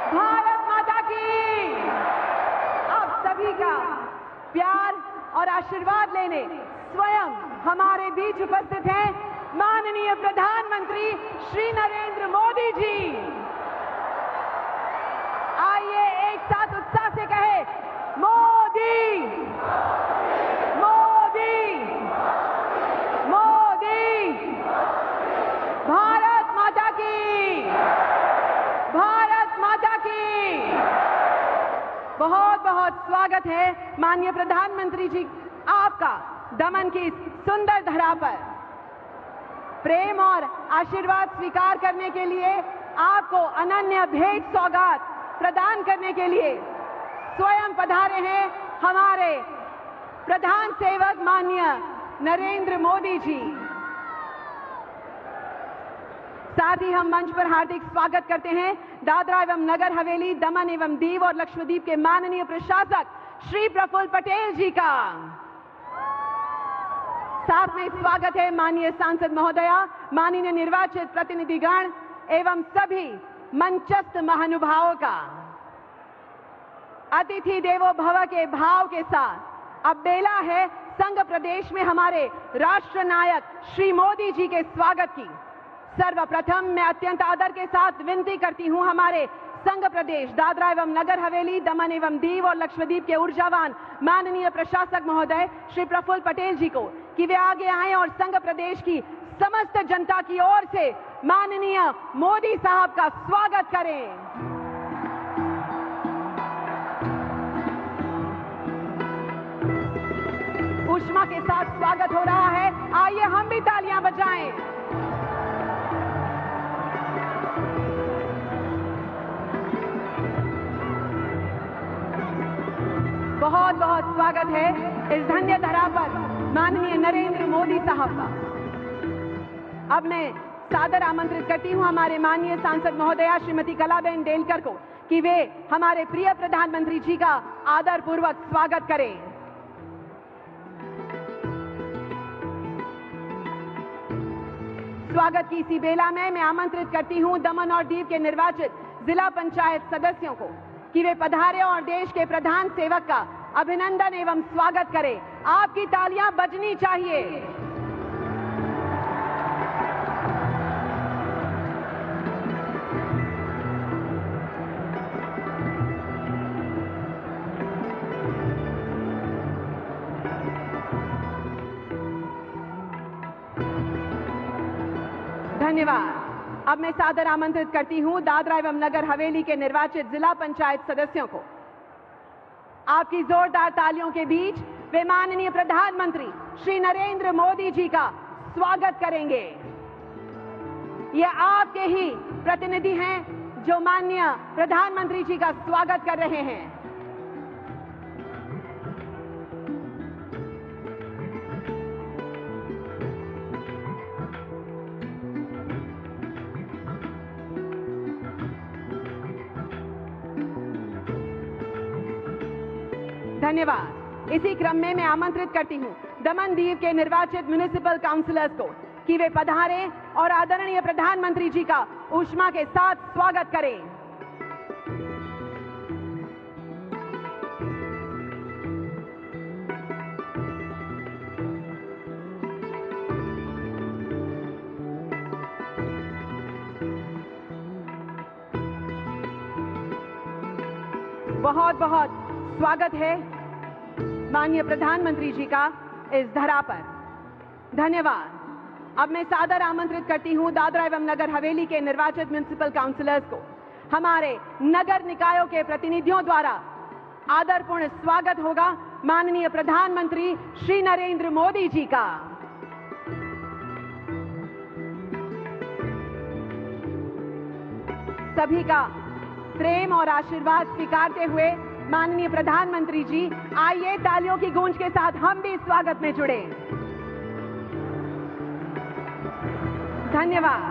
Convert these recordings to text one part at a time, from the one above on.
भारत माता की। आप सभी का प्यार और आशीर्वाद लेने स्वयं हमारे बीच उपस्थित हैं माननीय प्रधानमंत्री श्री नरेंद्र मोदी जी। आइए एक साथ उत्साह से कहे, मोदी मोदी मोदी। भारत माता की, भारत माता की। बहुत बहुत स्वागत है माननीय प्रधानमंत्री जी आपका दमन की सुंदर धरा पर। प्रेम और आशीर्वाद स्वीकार करने के लिए, आपको अनन्य भेंट सौगात प्रदान करने के लिए स्वयं पधारे हैं हमारे प्रधान सेवक माननीय नरेंद्र मोदी जी। साथ ही हम मंच पर हार्दिक स्वागत करते हैं दादरा एवं नगर हवेली, दमन एवं दीव और लक्षद्वीप के माननीय प्रशासक श्री प्रफुल्ल पटेल जी का। साथ में स्वागत है माननीय सांसद महोदया, माननीय निर्वाचित प्रतिनिधिगण एवं सभी मंचस्थ महानुभावों का। अतिथि देवो भव के भाव के साथ अब बेला है संघ प्रदेश में हमारे राष्ट्र नायक श्री मोदी जी के स्वागत की। सर्वप्रथम मैं अत्यंत आदर के साथ विनती करती हूं हमारे संघ प्रदेश दादरा एवं नगर हवेली, दमन एवं दीव और लक्षद्वीप के ऊर्जावान माननीय प्रशासक महोदय श्री प्रफुल्ल पटेल जी को कि वे आगे आएं और संघ प्रदेश की समस्त जनता की ओर से माननीय मोदी साहब का स्वागत करें। ऊष्मा के साथ स्वागत हो रहा है, आइए हम भी तालियां बजाएं। बहुत बहुत स्वागत है इस धन्य धरा पर माननीय नरेंद्र मोदी साहब का। अब मैं सादर आमंत्रित करती हूं हमारे माननीय सांसद महोदया श्रीमती कलाबेन डेलकर को कि वे हमारे प्रिय प्रधानमंत्री जी का आदर पूर्वक स्वागत करें। स्वागत की इसी बेला में मैं आमंत्रित करती हूं दमन और दीव के निर्वाचित जिला पंचायत सदस्यों को कि वे पधारें और देश के प्रधान सेवक का अभिनंदन एवं स्वागत करें। आपकी तालियां बजनी चाहिए। धन्यवाद। अब मैं सादर आमंत्रित करती हूं दादरा एवं नगर हवेली के निर्वाचित जिला पंचायत सदस्यों को। आपकी जोरदार तालियों के बीच वे माननीय प्रधानमंत्री श्री नरेंद्र मोदी जी का स्वागत करेंगे। ये आपके ही प्रतिनिधि हैं जो माननीय प्रधानमंत्री जी का स्वागत कर रहे हैं। धन्यवाद। इसी क्रम में मैं आमंत्रित करती हूं दमन दीव के निर्वाचित म्युनिसिपल काउंसिलर्स को कि वे पधारें और आदरणीय प्रधानमंत्री जी का ऊष्मा के साथ स्वागत करें। बहुत बहुत स्वागत है माननीय प्रधानमंत्री जी का इस धरा पर। धन्यवाद। अब मैं सादर आमंत्रित करती हूं दादरा एवं नगर हवेली के निर्वाचित म्युनिसिपल काउंसिलर्स को हमारे नगर निकायों के प्रतिनिधियों द्वारा आदरपूर्ण स्वागत होगा माननीय प्रधानमंत्री श्री नरेंद्र मोदी जी का। सभी का प्रेम और आशीर्वाद स्वीकारते हुए माननीय प्रधानमंत्री जी, आइए तालियों की गूंज के साथ हम भी स्वागत में जुड़े। धन्यवाद।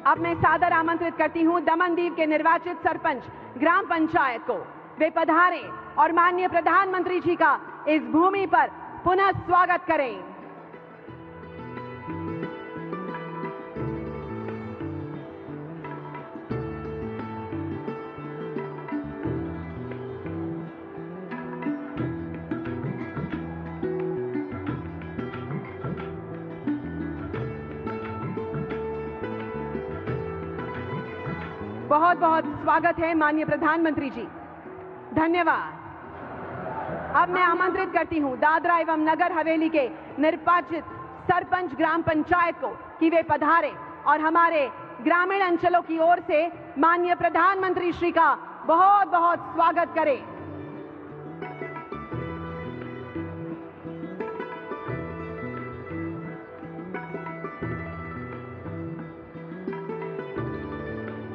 अब मैं सादर आमंत्रित करती हूं दमन दीव के निर्वाचित सरपंच ग्राम पंचायत को वे पधारें और माननीय प्रधानमंत्री जी का इस भूमि पर पुनः स्वागत करें। बहुत बहुत स्वागत है माननीय प्रधानमंत्री जी, धन्यवाद। अब मैं आमंत्रित करती हूं दादरा एवं नगर हवेली के निर्वाचित सरपंच ग्राम पंचायत को कि वे पधारे और हमारे ग्रामीण अंचलों की ओर से माननीय प्रधानमंत्री श्री का बहुत बहुत स्वागत करें।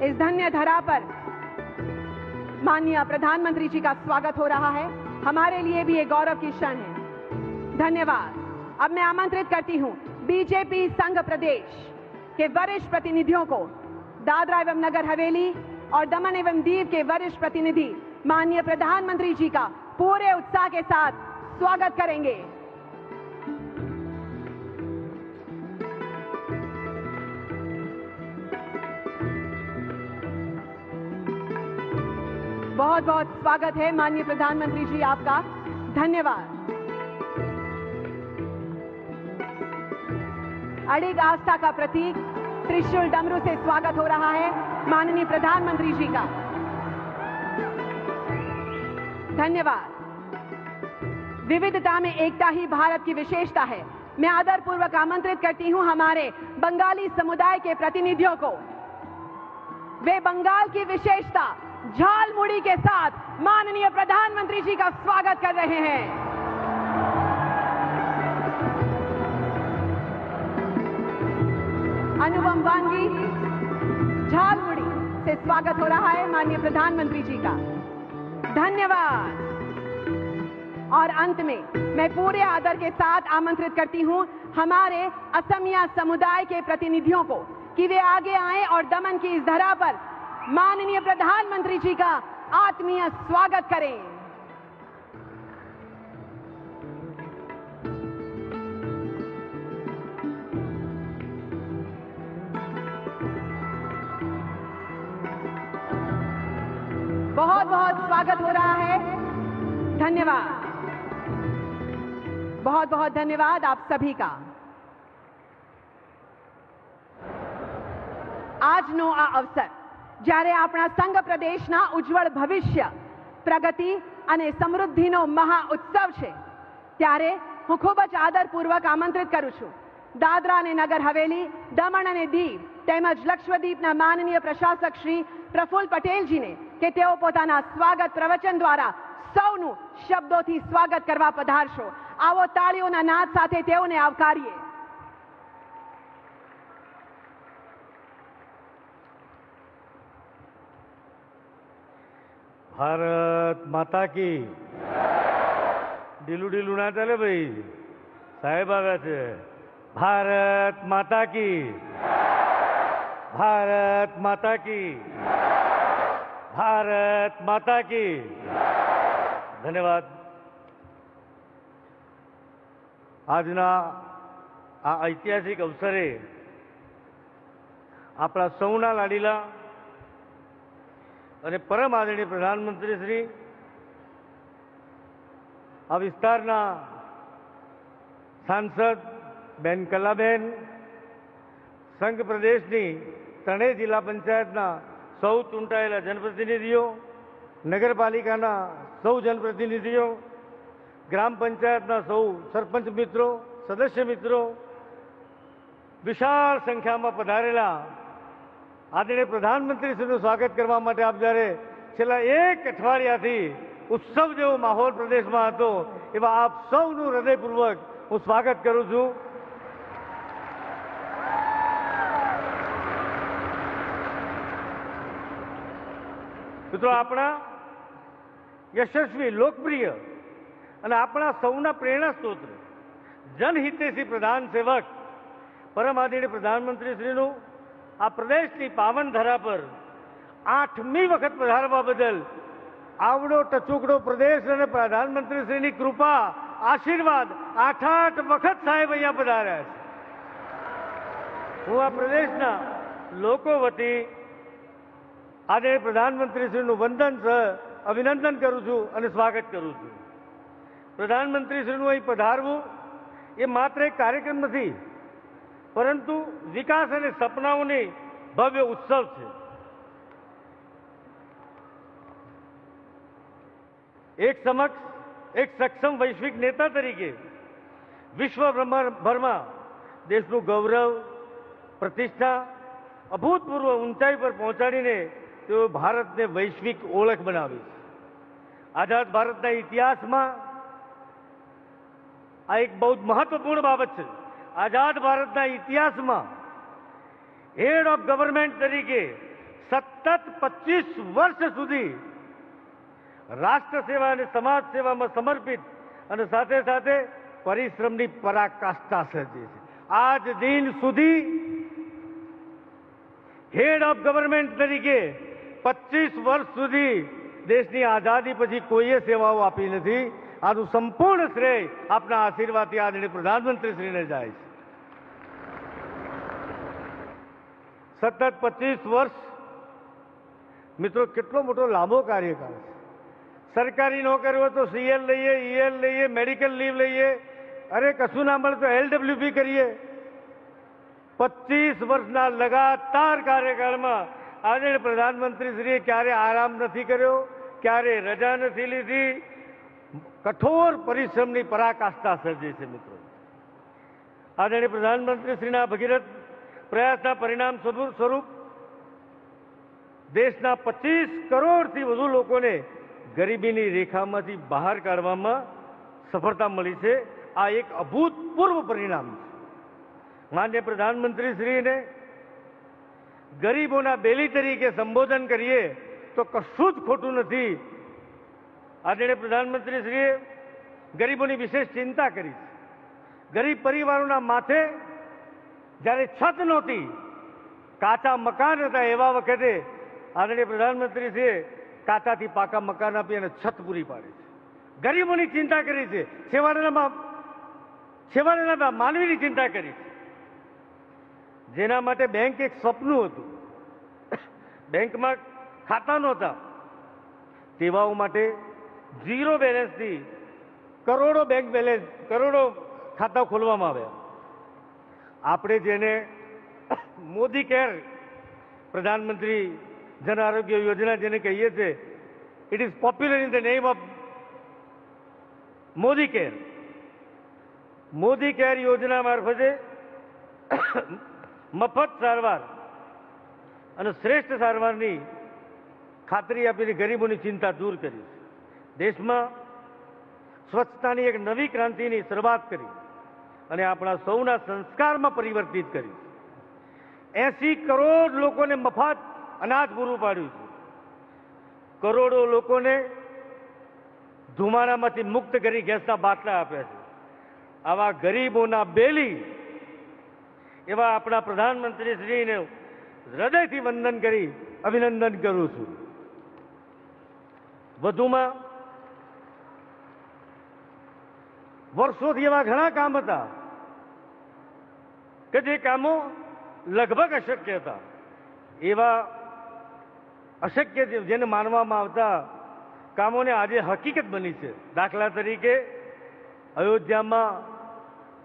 इस धन्य धरा पर माननीय प्रधानमंत्री जी का स्वागत हो रहा है, हमारे लिए भी एक गौरव की क्षण है। धन्यवाद। अब मैं आमंत्रित करती हूं बीजेपी संघ प्रदेश के वरिष्ठ प्रतिनिधियों को दादरा एवं नगर हवेली और दमन एवं दीव के वरिष्ठ प्रतिनिधि माननीय प्रधानमंत्री जी का पूरे उत्साह के साथ स्वागत करेंगे। बहुत बहुत स्वागत है माननीय प्रधानमंत्री जी आपका, धन्यवाद। अड़िग आस्था का प्रतीक त्रिशूल डमरू से स्वागत हो रहा है माननीय प्रधानमंत्री जी का, धन्यवाद। विविधता में एकता ही भारत की विशेषता है। मैं आदरपूर्वक आमंत्रित करती हूं हमारे बंगाली समुदाय के प्रतिनिधियों को। वे बंगाल की विशेषता झालमुड़ी के साथ माननीय प्रधानमंत्री जी का स्वागत कर रहे हैं। अनुपम वांगी झालमुड़ी से स्वागत हो रहा है माननीय प्रधानमंत्री जी का, धन्यवाद। और अंत में मैं पूरे आदर के साथ आमंत्रित करती हूं हमारे असमिया समुदाय के प्रतिनिधियों को कि वे आगे आएं और दमन की इस धरा पर माननीय प्रधानमंत्री जी का आत्मीय स्वागत करें। बहुत बहुत स्वागत हो रहा है, धन्यवाद। बहुत बहुत धन्यवाद आप सभी का। આજનો આ અવસર જ્યારે આપણા સંઘ પ્રદેશના ઉજ્જવળ ભવિષ્ય, પ્રગતિ અને સમૃદ્ધિનો મહા ઉત્સવ છે, ત્યારે હું ખૂબ જ આદરપૂર્વક આમંત્રિત કરું છું દાદરા અને નગર હવેલી, દમણ અને દીવ તેમજ લક્ષદ્વીપના માનનીય પ્રશાસક શ્રી પ્રફુલ્લ પટેલજીને કે તેઓ પોતાના સ્વાગત પ્રવચન દ્વારા સૌનું શબ્દોથી સ્વાગત કરવા પધારશો। આવો તાળીઓના નાદ સાથે તેઓને આવકારીએ। भारत माता की। ढीलू ढीलू ना चले भाई, साहेब आव्या छे। भारत माता की, भारत माता की, भारत माता की। धन्यवाद। आजना आ ऐतिहासिक अवसरे आपणा सौना लाडीला અને પરમ આદરણીય પ્રધાનમંત્રી શ્રી આ વિસ્તારના સાંસદ બેન કલાબેન, સંઘ પ્રદેશની ત્રણેય જિલ્લા પંચાયતના સૌ ચૂંટાયેલા જનપ્રતિનિધિઓ, નગરપાલિકાના સૌ જનપ્રતિનિધિઓ, ગ્રામ પંચાયતના સૌ સરપંચ મિત્રો, સદસ્ય મિત્રો, વિશાળ સંખ્યામાં પધારેલા આદરણીય પ્રધાનમંત્રીશ્રીનું સ્વાગત કરવા માટે આપ જ્યારે છેલ્લા એક અઠવાડિયાથી ઉત્સવ જેવો માહોલ પ્રદેશમાં હતો, એવા આપ સૌનું હૃદયપૂર્વક હું સ્વાગત કરું છું। મિત્રો, આપણા યશસ્વી, લોકપ્રિય અને આપણા સૌના પ્રેરણા સ્ત્રોત, જનહિતેશી પ્રધાન સેવક પરમ આદરણીય પ્રધાનમંત્રીશ્રીનું આ પ્રદેશની પાવન ધરા પર 8મી વખત પધારવા બદલ આવડો ટચુકડો પ્રદેશ અને પ્રધાનમંત્રીશ્રીની કૃપા, આશીર્વાદ 8 વખત સાહેબ અહીંયા પધાર્યા છે। હું આ પ્રદેશના લોકો વતી આદરણીય પ્રધાનમંત્રીશ્રીનું વંદન અભિનંદન કરું છું અને સ્વાગત કરું છું। પ્રધાનમંત્રીશ્રીનું અહીં પધારવું એ માત્ર એક કાર્યક્રમ નથી, પરંતુ વિકાસ અને સપનાઓની ભવ્ય ઉત્સવ છે। એક સમક્ષ એક સક્ષમ વૈશ્વિક નેતા તરીકે વિશ્વભરમાં દેશનું ગૌરવ, પ્રતિષ્ઠા અભૂતપૂર્વ ઊંચાઈ પર પહોંચાડીને તેઓ ભારતને વૈશ્વિક ઓળખ બનાવી છે. આઝાદ ભારતના ઇતિહાસમાં આ એક બહુ મહત્વપૂર્ણ બાબત છે. આઝાદ ભારતના ઇતિહાસમાં હેડ ઓફ ગવર્મેન્ટ તરીકે સતત 25 વર્ષ સુધી રાષ્ટ્ર સેવા અને સમાજ સેવામાં સમર્પિત અને સાથે સાથે પરિશ્રમની પરાકાષ્ઠા સર્જી છે. આજ દિન સુધી હેડ ઓફ ગવર્મેન્ટ તરીકે 25 વર્ષ સુધી દેશની આઝાદી પછી કોઈએ સેવાઓ આપી નથી. આનું સંપૂર્ણ શ્રેય આપના આશીર્વાદથી આદરણીય પ્રધાનમંત્રીશ્રીને જાય છે. સતત 25 વર્ષ મિત્રો કેટલો મોટો લાંબો કાર્યકાળ છે. સરકારી નોકરી હોય તો સીએલ લઈએ, ઈએલ લઈએ, મેડિકલ લીવ લઈએ, અરે કશું ના મળે તો LWP કરીએ. 25 વર્ષના લગાતાર કાર્યકાળમાં આદરણીય પ્રધાનમંત્રીશ્રીએ ક્યારે આરામ નથી કર્યો, ક્યારે રજા નથી લીધી. કઠોર પરિશ્રમની પરાકાષ્ઠા સર્જી છે. મિત્રો, આદરણીય પ્રધાનમંત્રીશ્રીના ભગીરથ પ્રયાસના પરિણામ સ્વરૂપ દેશના 25 કરોડથી વધુ લોકોને ગરીબીની રેખામાંથી બહાર કાઢવામાં સફળતા મળી છે. આ એક અભૂતપૂર્વ પરિણામ છે. માનનીય પ્રધાનમંત્રીશ્રીને ગરીબોના બેલી તરીકે સંબોધન કરીએ તો કશું જ ખોટું નથી. આદરણીય પ્રધાનમંત્રીશ્રીએ ગરીબોની વિશેષ ચિંતા કરી છે. ગરીબ પરિવારોના માથે જ્યારે છત નહોતી, કાચા મકાન હતા, એવા વખતે આદરણીય પ્રધાનમંત્રીશ્રીએ કાચાથી પાકા મકાન આપી અને છત પૂરી પાડી છે. ગરીબોની ચિંતા કરી છે. છેવાડાના માનવીની ચિંતા કરી છે. જેના માટે બેંક એક સપનું હતું, બેંકમાં ખાતા નહોતા, તેવાઓ માટે ઝીરો બેલેન્સથી કરોડો બેંક બેલેન્સ, કરોડો ખાતા ખોલવામાં આવ્યા. આપણે જેને મોદી કેર, પ્રધાનમંત્રી જન આરોગ્ય યોજના જેને કહીએ છીએ, it is popular in the name of Modi care. Modi care યોજના મારફતે મફત સારવાર અને શ્રેષ્ઠ સારવારની ખાતરી આપીને ગરીબોની ચિંતા દૂર કરી. દેશમાં સ્વચ્છતાની એક નવી ક્રાંતિની શરૂઆત કરી અને આપણા સૌના સંસ્કારમાં પરિવર્તિત કરી. 80 કરોડ લોકોને મફત અનાજ પૂરું પાડ્યું છે. કરોડો લોકોને ધુમાડામાંથી મુક્ત કરી ગેસના બાટલા આપ્યા છે. આવા ગરીબોના બેલી એવા આપણા પ્રધાનમંત્રીશ્રીને હૃદયથી વંદન કરી અભિનંદન કરું છું. વધુમાં વર્ષોથી એવા ઘણા કામ હતા કે જે કામો લગભગ અશક્ય હતા. એવા અશક્ય જેને માનવામાં આવતા કામોને આજે હકીકત બની છે. દાખલા તરીકે અયોધ્યામાં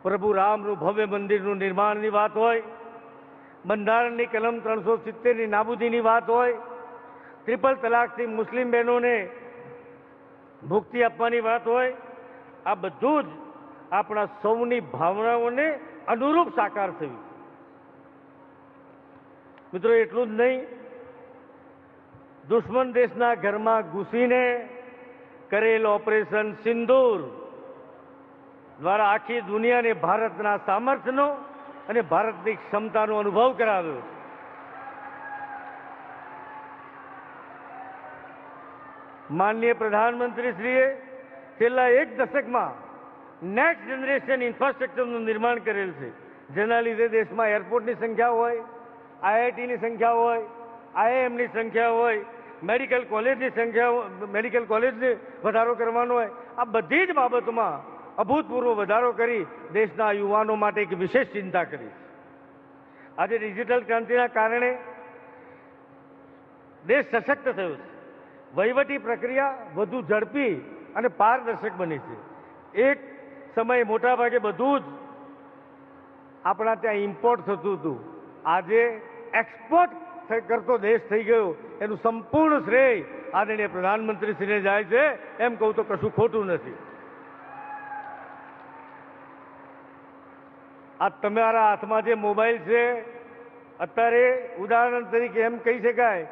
પ્રભુ રામનું ભવ્ય મંદિરનું નિર્માણની વાત હોય, બંધારણની કલમ 370ની નાબૂદીની વાત હોય, ટ્રિપલ તલાકથી મુસ્લિમ બહેનોને મુક્તિ આપવાની વાત હોય, આ બધું જ આપણા સૌની ભાવનાઓને અનુરૂપ સાકાર થયું. મિત્રો, એટલું જ નહીં, દુશ્મન દેશના ઘરમાં ઘૂસીને કરેલ ઓપરેશન સિંદૂર દ્વારા આખી દુનિયાને ભારતના સામર્થ્યનો અને ભારતની ક્ષમતાનો અનુભવ કરાવ્યો. માનનીય પ્રધાનમંત્રીશ્રીએ છેલ્લા એક દશકમાં નેક્સ્ટ જનરેશન ઇન્ફ્રાસ્ટ્રક્ચરનું નિર્માણ કરેલ છે, જેના લીધે દેશમાં એરપોર્ટની સંખ્યા હોય, IITની સંખ્યા હોય, IIMની સંખ્યા હોય, મેડિકલ કોલેજની સંખ્યા, મેડિકલ કોલેજને વધારો કરવાનો હોય, આ બધી જ બાબતોમાં અભૂતપૂર્વ વધારો કરી દેશના યુવાનો માટે એક વિશેષ ચિંતા કરી. આજે ડિજિટલ ક્રાંતિના કારણે દેશ સશક્ત થયો છે. વહીવટી પ્રક્રિયા વધુ ઝડપી અને પારદર્શક બની છે. એક સમયે મોટાભાગે બધું જ આપણા ત્યાં ઇમ્પોર્ટ થતું હતું, આજે એક્સપોર્ટ કરતો દેશ થઈ ગયો. એનું સંપૂર્ણ શ્રેય આદરણીય પ્રધાનમંત્રીશ્રીને જાય છે, એમ કહું તો કશું ખોટું નથી. આ તમારા હાથમાં જે મોબાઈલ છે, અત્યારે ઉદાહરણ તરીકે એમ કહી શકાય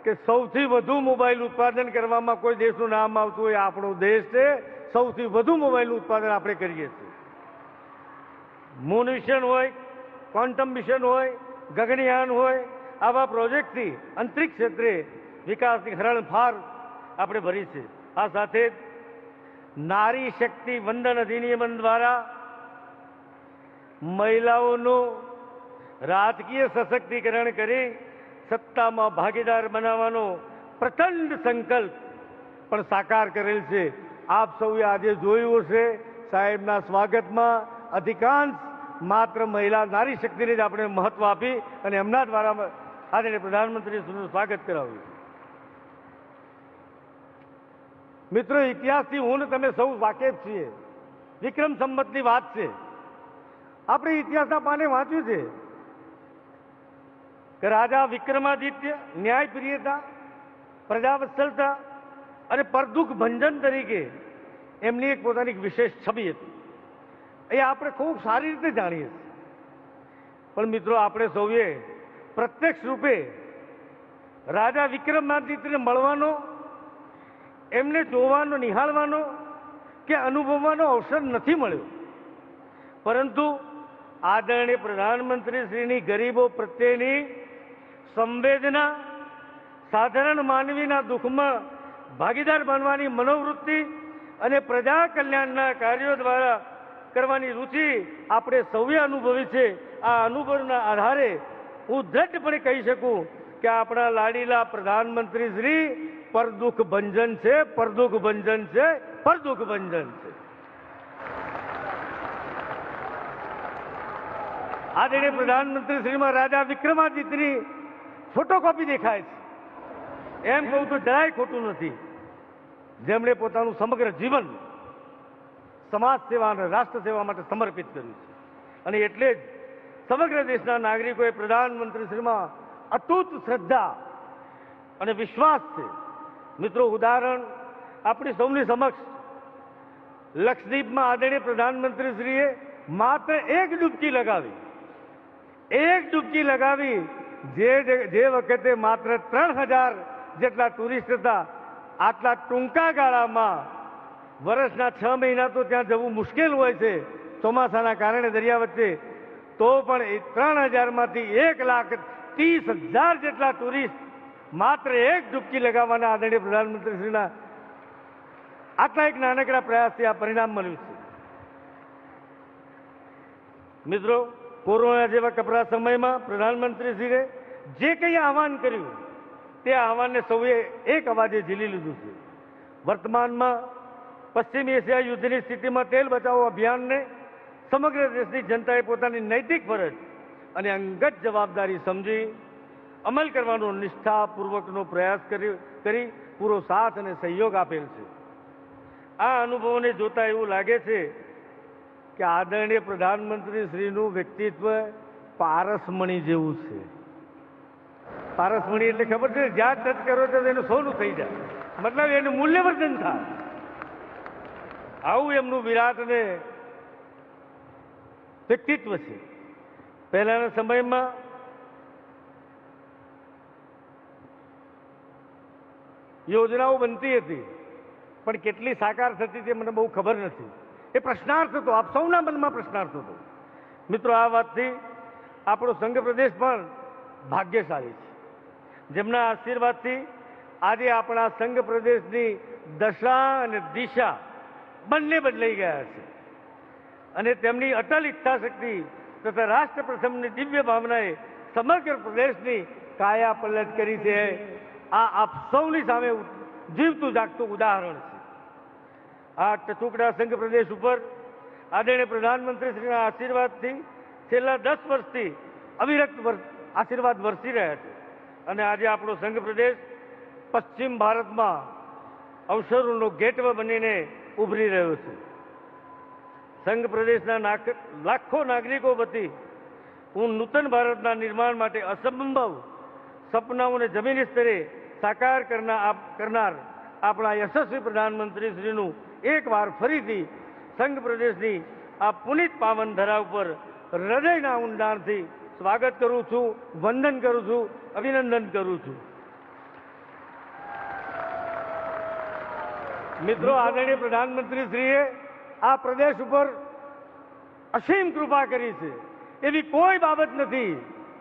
કે સૌથી વધુ મોબાઈલ ઉત્પાદન કરવામાં કોઈ દેશનું નામ આવતું હોય આપણો દેશ છે. સૌથી વધુ મોબાઈલનું ઉત્પાદન આપણે કરીએ છીએ. મૂન મિશન હોય, ક્વોન્ટમ મિશન હોય, ગગનયાન હોય, આવા પ્રોજેક્ટથી અંતરિક્ષ ક્ષેત્રે વિકાસની હરણફાળ આપણે ભરી છે. આ સાથે જ નારી શક્તિ વંદન અધિનિયમ દ્વારા મહિલાઓનું રાજકીય સશક્તિકરણ કરી સત્તામાં ભાગીદાર બનાવવાનો પ્રચંડ સંકલ્પ પણ સાકાર કરેલ છે. આપ સૌએ આજે જોયું હશે સાહેબના સ્વાગતમાં અધિકાંશ માત્ર મહિલા નારી શક્તિને જ આપણે મહત્વ આપી અને એમના દ્વારા આદરણીય પ્રધાનમંત્રીનું સ્વાગત કરાવ્યું. મિત્રો, ઇતિહાસથી હું ને તમે સૌ વાકેફ છીએ. વિક્રમ સંવતની વાત છે. આપણે ઇતિહાસના પાને વાંચ્યું છે કે રાજા વિક્રમાદિત્ય ન્યાયપ્રિયતા, પ્રજાવત્સલતા અને પરદુખ ભંજન તરીકે એમની એક પોતાની વિશેષ છબી હતી. એ આપણે ખૂબ સારી રીતે જાણીએ છીએ. પણ મિત્રો, આપણે સૌએ પ્રત્યક્ષ રૂપે રાજા વિક્રમાદિત્યને મળવાનો, એમને જોવાનો, નિહાળવાનો કે અનુભવવાનો અવસર નથી મળ્યો. પરંતુ આદરણીય પ્રધાનમંત્રીશ્રીની ગરીબો પ્રત્યેની સંવેદના, સાધારણ માનવીના દુઃખમાં ભાગીદાર બનવાની મનોવૃત્તિ અને પ્રજા કલ્યાણના કાર્યો દ્વારા કરવાની રુચિ આપણે સૌએ અનુભવી છે. આ અનુભવના આધારે હું દ્રઢપણે કહી શકું કે આપણા લાડીલા પ્રધાનમંત્રી શ્રી પરદુખ ભંજન છે, પરદુખ ભંજન છે, પરદુખ ભંજન છે. આદરણીય પ્રધાનમંત્રી શ્રીમાં રાજા વિક્રમાદિત્યની ફોટોકોપી દેખાય છે. એમ કહું તો જરાય ખોટું નથી. જેમણે પોતાનું સમગ્ર જીવન સમાજ સેવા અને રાષ્ટ્ર સેવા માટે સમર્પિત કર્યું છે. અને એટલે જ સમગ્ર દેશના નાગરિકોએ પ્રધાનમંત્રીશ્રીમાં અતૂટ શ્રદ્ધા અને વિશ્વાસ છે. મિત્રો, ઉદાહરણ આપણી સૌની સમક્ષ લક્ષદ્વીપમાં આદરણીય પ્રધાનમંત્રીશ્રીએ માત્ર એક ડૂબકી લગાવી જે વખતે માત્ર 3000 જેટલા ટુરિસ્ટ હતા. આટલા ટૂંકા ગાળામાં વર્ષના 6 મહિના તો ત્યાં જવું મુશ્કેલ હોય છે ચોમાસાના કારણે દરિયા વચ્ચે. તો પણ એ 3000માંથી 1,30,000 જેટલા ટુરિસ્ટ માત્ર એક ડૂબકી લગાવવાના આદરણીય પ્રધાનમંત્રીશ્રીના આટલા એક નાનકડા પ્રયાસથી આ પરિણામ મળ્યું છે. મિત્રો, કોરોના જેવા કપરા સમયમાં પ્રધાનમંત્રીશ્રીએ જે કંઈ આહવાન કર્યું તે આહવાનને સૌએ એક અવાજે ઝીલી લીધું છે. વર્તમાનમાં પશ્ચિમ એશિયા યુદ્ધની સ્થિતિમાં તેલ બચાવો અભિયાનને સમગ્ર દેશની જનતાએ પોતાની નૈતિક ફરજ અને અંગત જવાબદારી સમજી અમલ કરવાનો નિષ્ઠાપૂર્વકનો પ્રયાસ કરી પૂરો સાથ અને સહયોગ આપેલ છે. આ અનુભવોને જોતા એવું લાગે છે કે આદરણીય પ્રધાનમંત્રી શ્રીનું વ્યક્તિત્વ પારસમણી જેવું છે. પારસમણી એટલે ખબર છે, જ્યાં ટચ કરો તો એનું સોનું થઈ જાય, મતલબ એનું મૂલ્યવર્ધન થાય. આવું એમનું વિરાટ અને વ્યક્તિત્વ છે. પહેલાના સમયમાં યોજનાઓ બનતી હતી, પણ કેટલી સાકાર થતી હતી મને બહુ ખબર નથી. એ પ્રશ્નાર્થ હતો, આપ સૌના મનમાં પ્રશ્નાર્થ હતો. મિત્રો, આ વાતથી આપણો સંઘ પ્રદેશ પણ ભાગ્યશાળી છે, જેમના આશીર્વાદથી આજે આપણા સંઘ પ્રદેશની દશા અને દિશા બંને બદલાઈ ગયા છે. અને તેમની અટલ ઈચ્છા શક્તિ તથા રાષ્ટ્ર પ્રથમની દિવ્ય ભાવનાએ સમગ્ર પ્રદેશની કાયા પલટ કરી છે. આ આપ સૌની સામે જીવતું જાગતું ઉદાહરણ છે. આ ટચુકડા સંઘ પ્રદેશ ઉપર આદરણીય પ્રધાનમંત્રી શ્રીના આશીર્વાદથી છેલ્લા 10 વર્ષથી અવિરત આશીર્વાદ વરસી રહ્યા છે. અને આજે આપણો સંઘ પ્રદેશ પશ્ચિમ ભારતમાં અવસરોનો ગેટવે બનીને ઉભરી રહ્યો છે. સંઘ પ્રદેશના લાખો નાગરિકો વતી હું નૂતન ભારતના નિર્માણ માટે અસંભવ સપનાઓને જમીની સ્તરે સાકાર કરનાર આપણા યશસ્વી પ્રધાનમંત્રીશ્રીનું એકવાર ફરીથી સંઘ પ્રદેશની આ પુનિત પાવન ધરા ઉપર હૃદયના ઊંડાણથી સ્વાગત કરું છું, વંદન કરું છું, અભિનંદન કરું છું. મિત્રો, આદરણીય પ્રધાનમંત્રીશ્રીએ આ પ્રદેશ ઉપર અસીમ કૃપા કરી છે. એવી કોઈ બાબત નથી.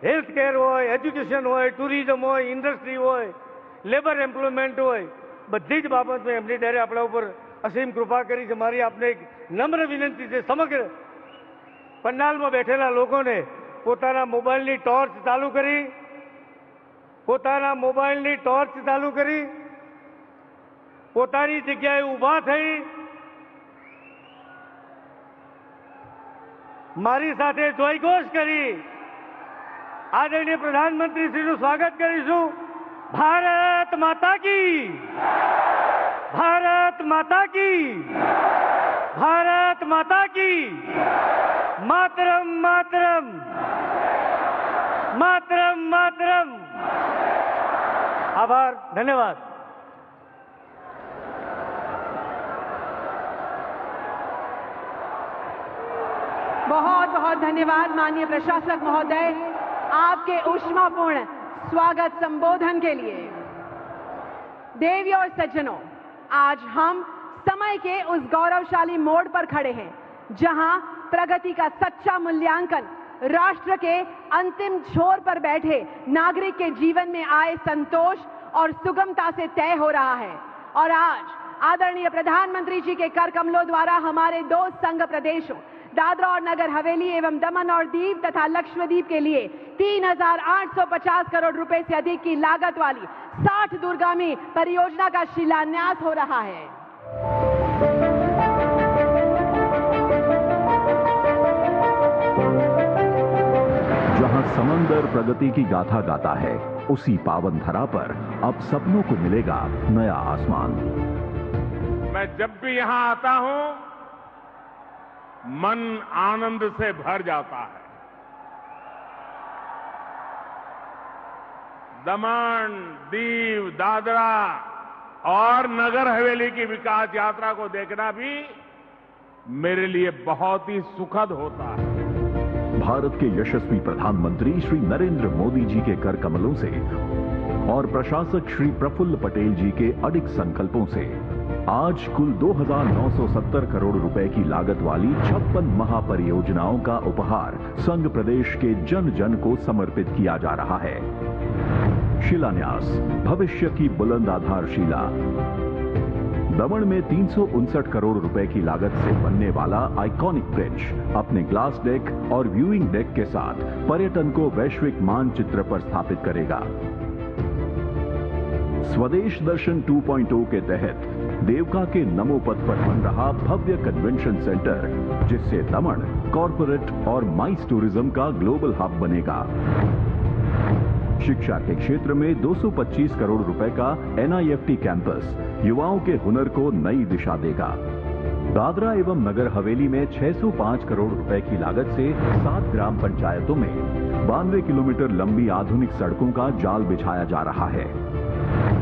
હેલ્થ કેર હોય, એજ્યુકેશન હોય, ટુરિઝમ હોય, ઇન્ડસ્ટ્રી હોય, લેબર એમ્પ્લોયમેન્ટ હોય, બધી જ બાબતમાં એમની ડેરે આપણા ઉપર અસીમ કૃપા કરી છે. મારી આપને એક નમ્ર વિનંતી છે, સમગ્ર પંડાલમાં બેઠેલા લોકોને પોતાના મોબાઈલની ટોર્ચ ચાલુ કરી પોતાની જગ્યાએ ઊભા થઈ મારી સાથે જયઘોષ કરી આદરણીય પ્રધાનમંત્રીશ્રીનું સ્વાગત કરીશું. ભારત માતા કી, ભારત માતા કી, ભારત માતા કી, માતરમ માતરમ, માતરમ માતરમ. આભાર, ધન્યવાદ. बहुत बहुत धन्यवाद माननीय प्रशासक महोदय, आपके ऊष्मापूर्ण स्वागत संबोधन के लिए. देवियों और सज्जनों, आज हम समय के उस गौरवशाली मोड़ पर खड़े हैं जहां प्रगति का सच्चा मूल्यांकन राष्ट्र के अंतिम छोर पर बैठे नागरिक के जीवन में आए संतोष और सुगमता से तय हो रहा है. और आज आदरणीय प्रधानमंत्री जी के कर कमलों द्वारा हमारे दो संघ प्रदेशों दादरा और नगर हवेली एवं दमन और दीव तथा लक्षद्वीप के लिए 3,850 करोड़ रुपए से अधिक की लागत वाली 60 दूरगामी परियोजना का शिलान्यास हो रहा है. जहां समंदर प्रगति की गाथा गाता है, उसी पावन धरा पर अब सपनों को मिलेगा नया आसमान. मैं जब भी यहां आता हूं, मन आनंद से भर जाता है. दमन, दीव, दादरा और नगर हवेली की विकास यात्रा को देखना भी मेरे लिए बहुत ही सुखद होता है. भारत के यशस्वी प्रधानमंत्री श्री नरेंद्र मोदी जी के कर कमलों से और प्रशासक श्री प्रफुल्ल पटेल जी के अडिग संकल्पों से आज कुल 2,970 करोड़ रुपए की लागत वाली 56 महापरियोजनाओं का उपहार संघ प्रदेश के जन जन को समर्पित किया जा रहा है. शिलान्यास, भविष्य की बुलंद आधारशिला. दमन में 359 करोड़ रुपए की लागत से बनने वाला आइकॉनिक ब्रिज अपने ग्लास डेक और व्यूइंग डेक के साथ पर्यटन को वैश्विक मानचित्र पर स्थापित करेगा. स्वदेश दर्शन 2.0 के तहत देवका के नमो पथ पर बन रहा भव्य कन्वेंशन सेंटर, जिससे दमन कॉरपोरेट और माइस टूरिज्म का ग्लोबल हब बनेगा. शिक्षा के क्षेत्र में 225 करोड़ रुपए का NIFT कैंपस युवाओं के हुनर को नई दिशा देगा. दादरा एवं नगर हवेली में 605 करोड़ रुपए की लागत से 7 ग्राम पंचायतों में 92 किलोमीटर लंबी आधुनिक सड़कों का जाल बिछाया जा रहा है.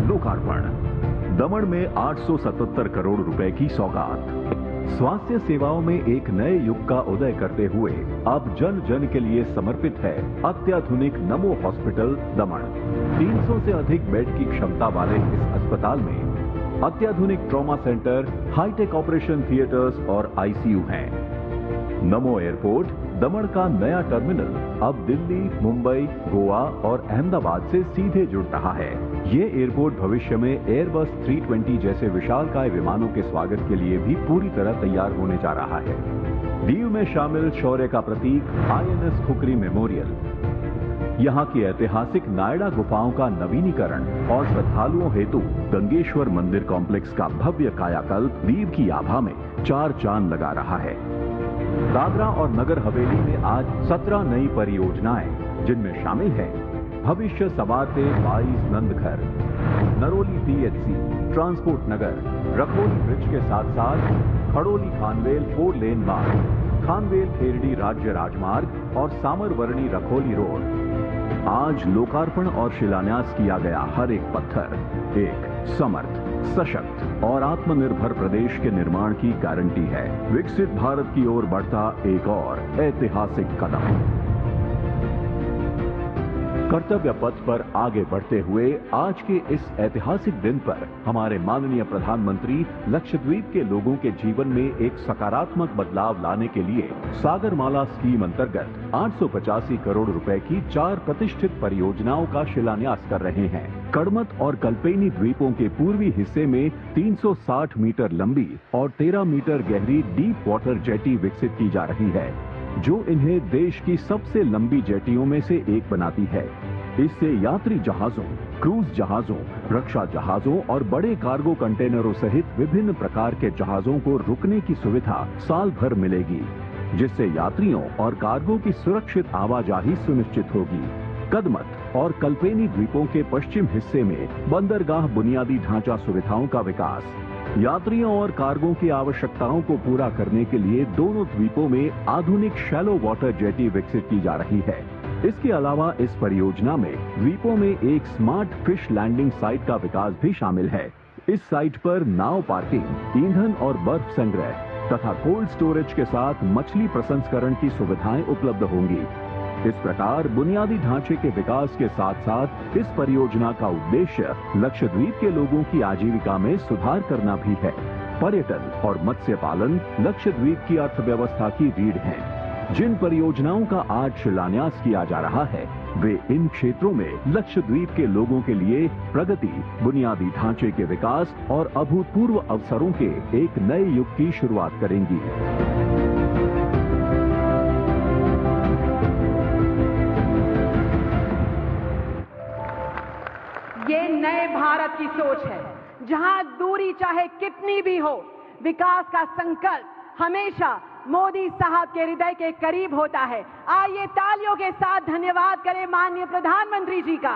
लोकार्पण, दमन में 877 करोड़ रुपए की सौगात. स्वास्थ्य सेवाओं में एक नए युग का उदय करते हुए अब जन जन के लिए समर्पित है अत्याधुनिक नमो हॉस्पिटल दमन. 300 से अधिक बेड की क्षमता वाले इस अस्पताल में अत्याधुनिक trauma centre, hi tech operation theatres और ICU हैं. नमो एयरपोर्ट, दमन का नया टर्मिनल अब दिल्ली, मुंबई, गोवा और अहमदाबाद से सीधे जुड़ रहा है. ये एयरपोर्ट भविष्य में एयरबस 320 जैसे विशालकाय विमानों के स्वागत के लिए भी पूरी तरह तैयार होने जा रहा है. दीव में शामिल शौर्य का प्रतीक INS खुकरी मेमोरियल, यहाँ की ऐतिहासिक नायडा गुफाओं का नवीनीकरण और श्रद्धालुओं हेतु गंगेश्वर मंदिर कॉम्प्लेक्स का भव्य कायाकल्प दीव की आभा में 4 चांद लगा रहा है. दादरा और नगर हवेली में आज 17 नई परियोजनाएं, जिनमें शामिल है भविष्य सवाते 22 नंदघर, नरोली PHC, ट्रांसपोर्ट नगर, रखोली ब्रिज के साथ साथ खड़ोली खानवेल 4 लेन मार्ग, खानवेल खेरडी राज्य राजमार्ग और सामरवर्णी रखोली रोड. आज लोकार्पण और शिलान्यास किया गया हर एक पत्थर एक समर्थ, सशक्त और आत्मनिर्भर प्रदेश के निर्माण की गारंटी है। विकसित भारत की ओर बढ़ता एक और ऐतिहासिक कदम। कर्तव्य पथ पर आगे बढ़ते हुए आज के इस ऐतिहासिक दिन पर हमारे माननीय प्रधानमंत्री लक्षद्वीप के लोगों के जीवन में एक सकारात्मक बदलाव लाने के लिए सागरमाला स्कीम अंतर्गत 885 करोड़ रुपए की 4 प्रतिष्ठित परियोजनाओं का शिलान्यास कर रहे हैं। कड़मत और कल्पेनी द्वीपों के पूर्वी हिस्से में 360 मीटर लंबी और 13 मीटर गहरी डीप वाटर जेटी विकसित की जा रही है, जो इन्हें देश की सबसे लंबी जेटियों में से एक बनाती है। इससे यात्री जहाजों, क्रूज जहाजों, रक्षा जहाजों और बड़े कार्गो कंटेनरों सहित विभिन्न प्रकार के जहाजों को रुकने की सुविधा साल भर मिलेगी, जिससे यात्रियों और कार्गो की सुरक्षित आवाजाही सुनिश्चित होगी। कदमत और कल्पेनी द्वीपों के पश्चिम हिस्से में बंदरगाह बुनियादी ढांचा सुविधाओं का विकास, यात्रियों और कार्गो की आवश्यकताओं को पूरा करने के लिए दोनों द्वीपों में आधुनिक शैलो वाटर जेटी विकसित की जा रही है। इसके अलावा इस परियोजना में द्वीपों में एक स्मार्ट फिश लैंडिंग साइट का विकास भी शामिल है। इस साइट पर नाव पार्किंग, ईंधन और बर्फ संग्रह तथा कोल्ड स्टोरेज के साथ मछली प्रसंस्करण की सुविधाएं उपलब्ध होंगी। इस प्रकार बुनियादी ढांचे के विकास के साथ साथ इस परियोजना का उद्देश्य लक्षद्वीप के लोगों की आजीविका में सुधार करना भी है। पर्यटन और मत्स्य पालन लक्षद्वीप की अर्थव्यवस्था की रीढ़ हैं। जिन परियोजनाओं का आज शिलान्यास किया जा रहा है, वे इन क्षेत्रों में लक्षद्वीप के लोगों के लिए प्रगति, बुनियादी ढांचे के विकास और अभूतपूर्व अवसरों के एक नए युग की शुरुआत करेंगी। ये नए भारत की सोच है, जहां दूरी चाहे कितनी भी हो, विकास का संकल्प हमेशा मोदी साहब के हृदय के करीब होता है। आइए तालियों के साथ धन्यवाद करें माननीय प्रधानमंत्री जी का।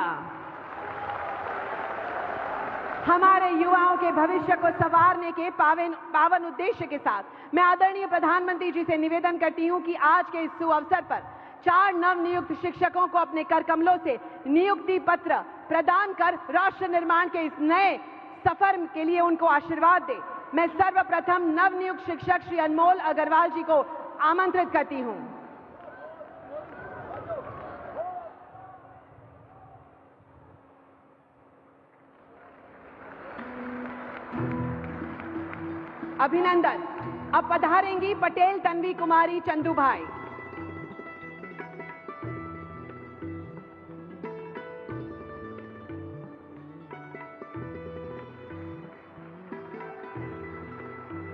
हमारे युवाओं के भविष्य को संवारने के पावन उद्देश्य के साथ मैं आदरणीय प्रधानमंत्री जी से निवेदन करती हूं कि आज के इस सुअवसर पर 4 नवनियुक्त शिक्षकों को अपने करकमलों से नियुक्ति पत्र प्रदान कर राष्ट्र निर्माण के इस नए सफर के लिए उनको आशीर्वाद दे। मैं सर्वप्रथम नवनियुक्त शिक्षक श्री अनमोल अग्रवाल जी को आमंत्रित करती हूं। अभिनंदन। अब पधारेंगी पटेल तन्वी कुमारी चंदूभाई।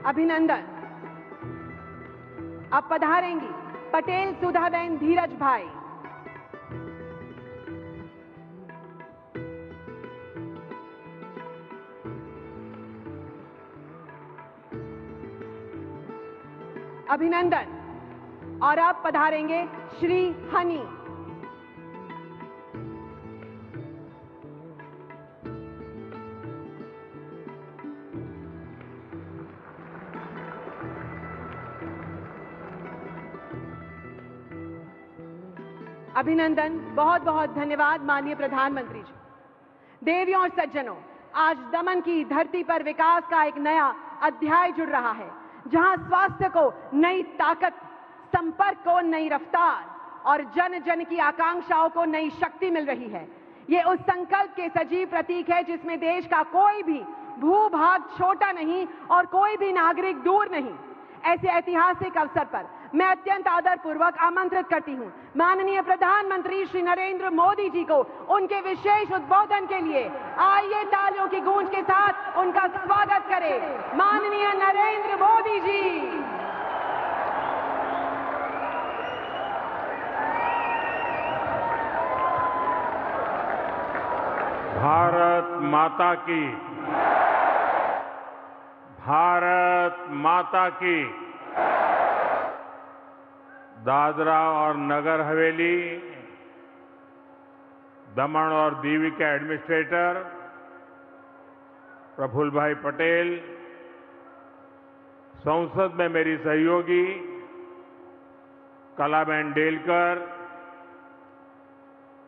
अभिनंदन। अब पधारेंगी पटेल सुधाबेन धीरज भाई। अभिनंदन। और अब पधारेंगे श्री हनी। अभिनंदन। बहुत बहुत धन्यवाद माननीय प्रधानमंत्री जी। देवियों और सज्जनों, आज दमन की धरती पर विकास का एक नया अध्याय जुड़ रहा है, जहां स्वास्थ्य को नई ताकत, संपर्क को नई रफ्तार और जन जन की आकांक्षाओं को नई शक्ति मिल रही है। ये उस संकल्प के सजीव प्रतीक है जिसमें देश का कोई भी भूभाग छोटा नहीं और कोई भी नागरिक दूर नहीं। ऐसे ऐतिहासिक अवसर पर मैं अत्यंत आदरपूर्वक आमंत्रित करती हूं माननीय प्रधानमंत्री श्री नरेंद्र मोदी जी को उनके विशेष उद्बोधन के लिए। आइए तालियों की गूंज के साथ उनका स्वागत करें। माननीय नरेंद्र मोदी जी। भारत माता की, भारत माता की। दादरा और नगर हवेली, दमन और दीव के एडमिनिस्ट्रेटर प्रफुल्ल भाई पटेल, संसद में मेरी सहयोगी कलाबेन डेलकर,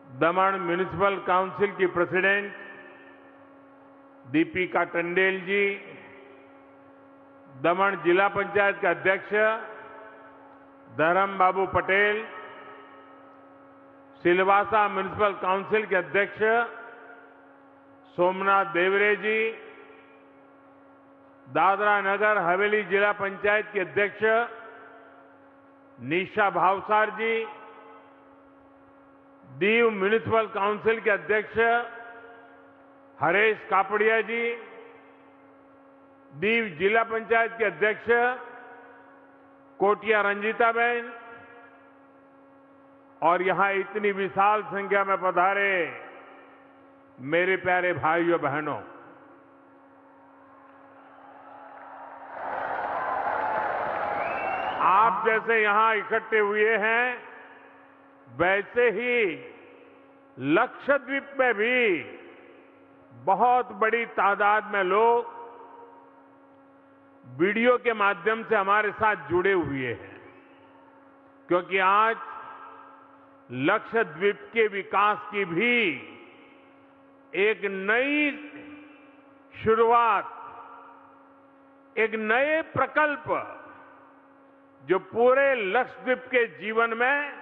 दमन म्युनिसिपल काउंसिल की प्रेसिडेंट दीपिका टंडेल जी, दमन जिला पंचायत के अध्यक्ष धर्म बाबू पटेल, सिलवासा म्युनिसिपल काउंसिल के अध्यक्ष सोमनाथ देवरे जी, दादरा नगर हवेली जिला पंचायत के अध्यक्ष निशा भावसार जी, दीव म्युनिसिपल काउंसिल के अध्यक्ष हरेश कापड़िया जी, दीव जिला पंचायत के अध्यक्ष कोटिया रंजीता बहन और यहां इतनी विशाल संख्या में पधारे मेरे प्यारे भाइयों बहनों, आप जैसे यहां इकट्ठे हुए हैं, वैसे ही लक्षद्वीप में भी बहुत बड़ी तादाद में लोग वीडियो के माध्यम से हमारे साथ जुड़े हुए हैं, क्योंकि आज लक्षद्वीप के विकास की भी एक नई शुरुआत, एक नए प्रकल्प जो पूरे लक्षद्वीप के जीवन में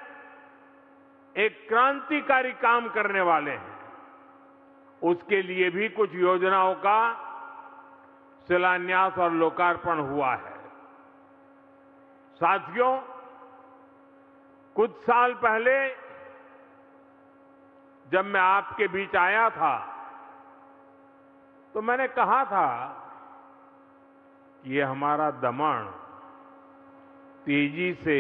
एक क्रांतिकारी काम करने वाले हैं, उसके लिए भी कुछ योजनाओं का शिलान्यास और लोकार्पण हुआ है। साथियों, कुछ साल पहले जब मैं आपके बीच आया था तो मैंने कहा था कि ये हमारा दमन तेजी से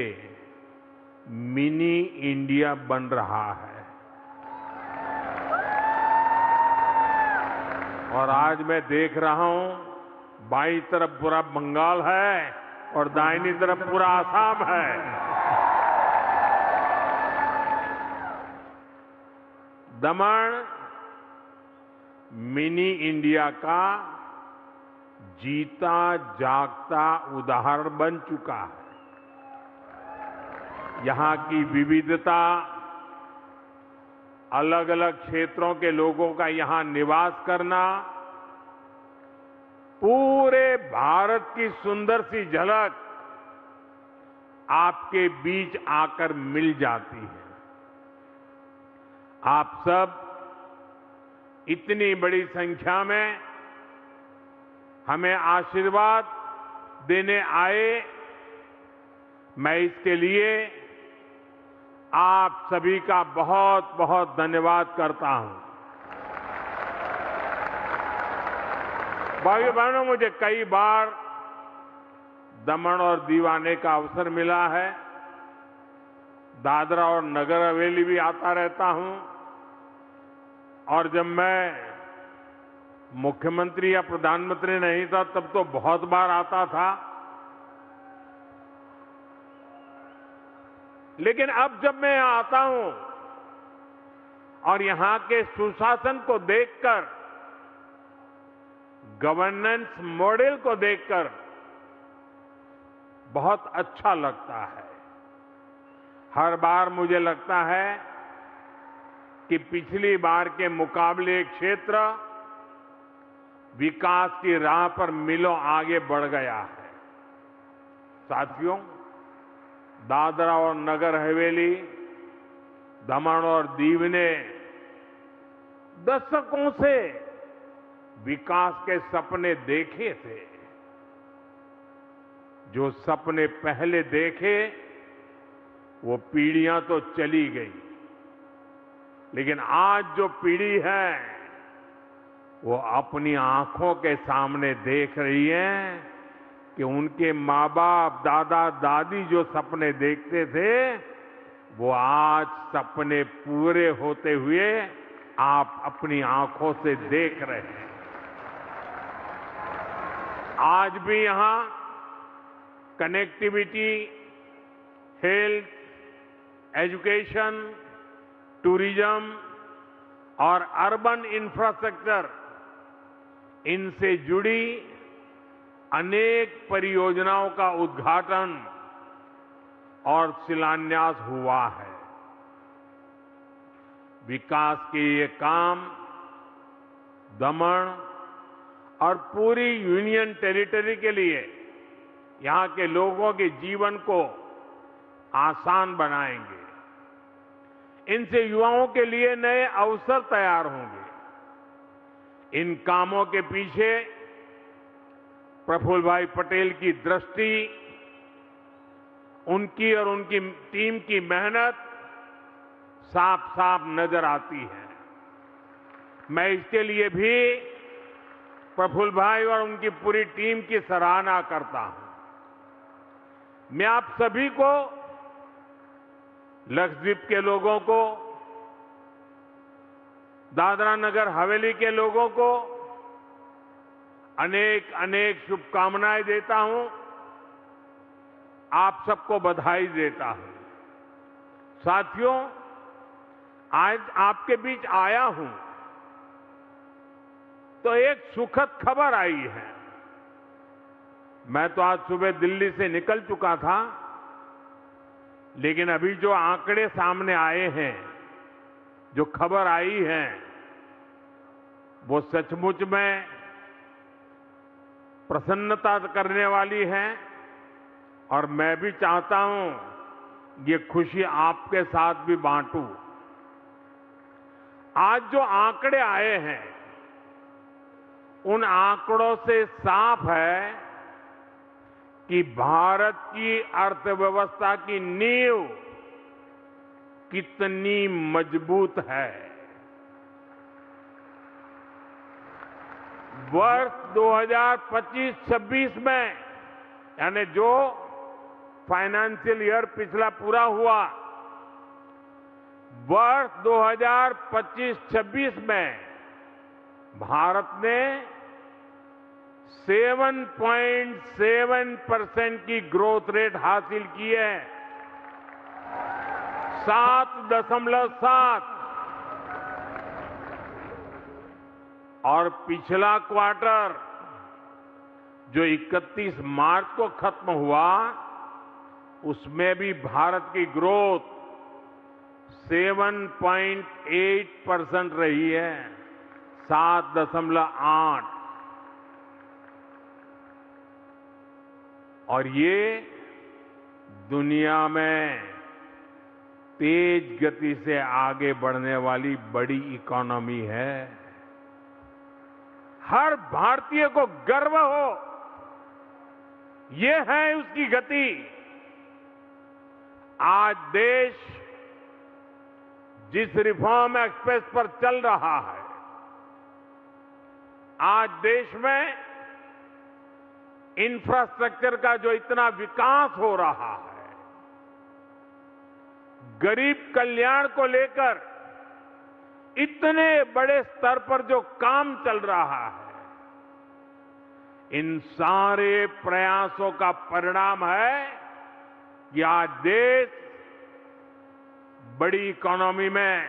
मिनी इंडिया बन रहा है और आज मैं देख रहा हूं बाईं तरफ पूरा बंगाल है और दाहिनी तरफ पूरा आसाम है। दमन मिनी इंडिया का जीता जागता उदाहरण बन चुका है। यहां की विविधता, अलग अलग क्षेत्रों के लोगों का यहां निवास करना, पूरे भारत की सुंदर सी झलक आपके बीच आकर मिल जाती है। आप सब इतनी बड़ी संख्या में हमें आशीर्वाद देने आए, मैं इसके लिए आप सभी का बहुत बहुत धन्यवाद करता हूं। भाइयों बहनों, मुझे कई बार दमन और दीव आने का अवसर मिला है। दादरा और नगर हवेली भी आता रहता हूं और जब मैं मुख्यमंत्री या प्रधानमंत्री नहीं था तब तो बहुत बार आता था, लेकिन अब जब मैं यहां आता हूं और यहां के सुशासन को देखकर, गवर्नेंस मॉडल को देखकर बहुत अच्छा लगता है। हर बार मुझे लगता है कि पिछली बार के मुकाबले क्षेत्र विकास की राह पर मीलों आगे बढ़ गया है। साथियों, दादरा और नगर हवेली, दमन और दीव ने दशकों से विकास के सपने देखे थे। जो सपने पहले देखे वो पीढ़ियां तो चली गई, लेकिन आज जो पीढ़ी है वो अपनी आंखों के सामने देख रही है कि उनके माँ बाप, दादा दादी जो सपने देखते थे वो आज सपने पूरे होते हुए आप अपनी आंखों से देख रहे हैं। आज भी यहां कनेक्टिविटी, हेल्थ, एजुकेशन, टूरिज्म और अर्बन इंफ्रास्ट्रक्चर, इनसे जुड़ी अनेक परियोजनाओं का उद्घाटन और शिलान्यास हुआ है। विकास के ये काम दमन और पूरी यूनियन टेरिटरी के लिए यहां के लोगों के जीवन को आसान बनाएंगे। इनसे युवाओं के लिए नए अवसर तैयार होंगे। इन कामों के पीछे प्रफुल्ल भाई पटेल की दृष्टि, उनकी और उनकी टीम की मेहनत साफ साफ नजर आती है। मैं इसके लिए भी प्रफुल्ल भाई और उनकी पूरी टीम की सराहना करता हूं। मैं आप सभी को, लक्षद्वीप के लोगों को, दादरा नगर हवेली के लोगों को अनेक अनेक शुभकामनाएं देता हूं। आप सबको बधाई देता हूं। साथियों, आज आपके बीच आया हूं तो एक सुखद खबर आई है। मैं तो आज सुबह दिल्ली से निकल चुका था, लेकिन अभी जो आंकड़े सामने आए हैं, जो खबर आई है, वो सचमुच में प्रसन्नता करने वाली है और मैं भी चाहता हूं ये खुशी आपके साथ भी बांटूं। आज जो आंकड़े आए हैं, उन आंकड़ों से साफ है कि भारत की अर्थव्यवस्था की नींव कितनी मजबूत है। वर्ष 2025-26 में, यानी जो फाइनेंशियल ईयर पिछला पूरा हुआ, वर्ष 2025-26 में भारत ने 7.7% की ग्रोथ रेट हासिल की है। 7.7। और पिछला क्वार्टर जो 31 मार्च को खत्म हुआ, उसमें भी भारत की ग्रोथ 7.8% रही है। 7.8। और ये दुनिया में तेज गति से आगे बढ़ने वाली बड़ी इकोनॉमी है। हर भारतीय को गर्व हो, ये है उसकी गति। आज देश जिस रिफॉर्म एक्सप्रेस पर चल रहा है, आज देश में इंफ्रास्ट्रक्चर का जो इतना विकास हो रहा है, गरीब कल्याण को लेकर इतने बड़े स्तर पर जो काम चल रहा है, इन सारे प्रयासों का परिणाम है कि आज देश बड़ी इकोनॉमी में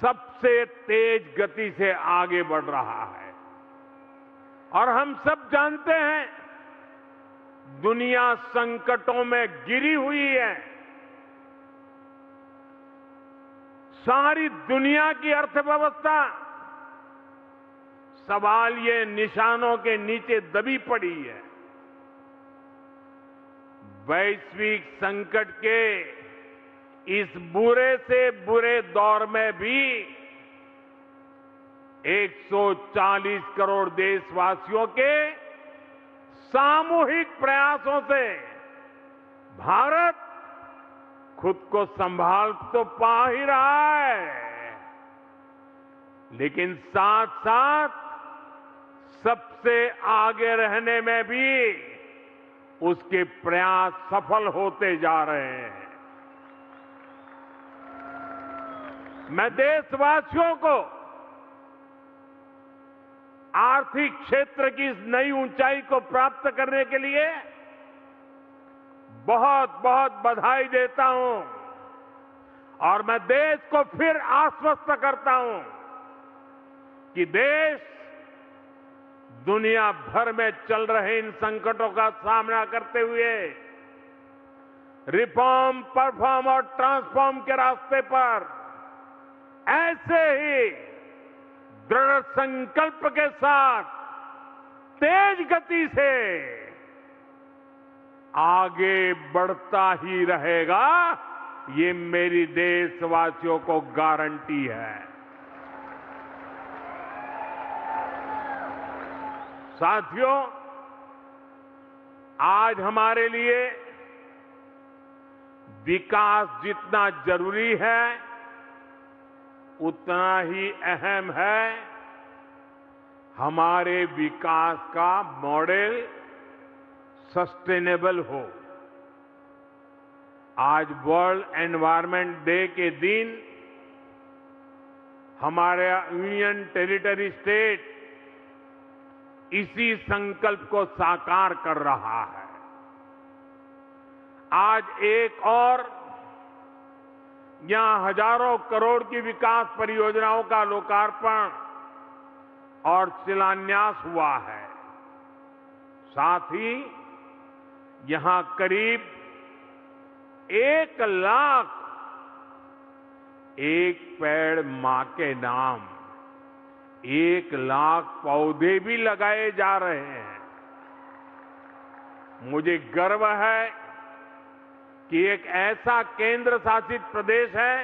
सबसे तेज गति से आगे बढ़ रहा है। और हम सब जानते हैं, दुनिया संकटों में घिरी हुई है। सारी दुनिया की अर्थव्यवस्था सवाल ये निशानों के नीचे दबी पड़ी है। वैश्विक संकट के इस बुरे से बुरे दौर में भी 140 करोड़ देशवासियों के सामूहिक प्रयासों से भारत खुद को संभाल तो पा ही रहा है, लेकिन साथ साथ सबसे आगे रहने में भी उसके प्रयास सफल होते जा रहे हैं। मैं देशवासियों को आर्थिक क्षेत्र की इस नई ऊंचाई को प्राप्त करने के लिए बहुत बहुत बधाई देता हूं और मैं देश को फिर आश्वस्त करता हूं कि देश दुनिया भर में चल रहे इन संकटों का सामना करते हुए रिफॉर्म, परफॉर्म और ट्रांसफॉर्म के रास्ते पर ऐसे ही दृढ़ संकल्प के साथ तेज गति से आगे बढ़ता ही रहेगा, ये मेरी देशवासियों को गारंटी है। साथियों, आज हमारे लिए विकास जितना जरूरी है, उतना ही अहम है हमारे विकास का मॉडल सस्टेनेबल हो। आज वर्ल्ड एनवायरनमेंट डे के दिन हमारे यूनियन टेरिटरी स्टेट इसी संकल्प को साकार कर रहा है। आज एक और यहां हजारों करोड़ की विकास परियोजनाओं का लोकार्पण और शिलान्यास हुआ है। साथ ही यहां करीब 1 लाख एक पेड़ मां के नाम 1 लाख पौधे भी लगाए जा रहे हैं। मुझे गर्व है कि एक ऐसा केंद्र शासित प्रदेश है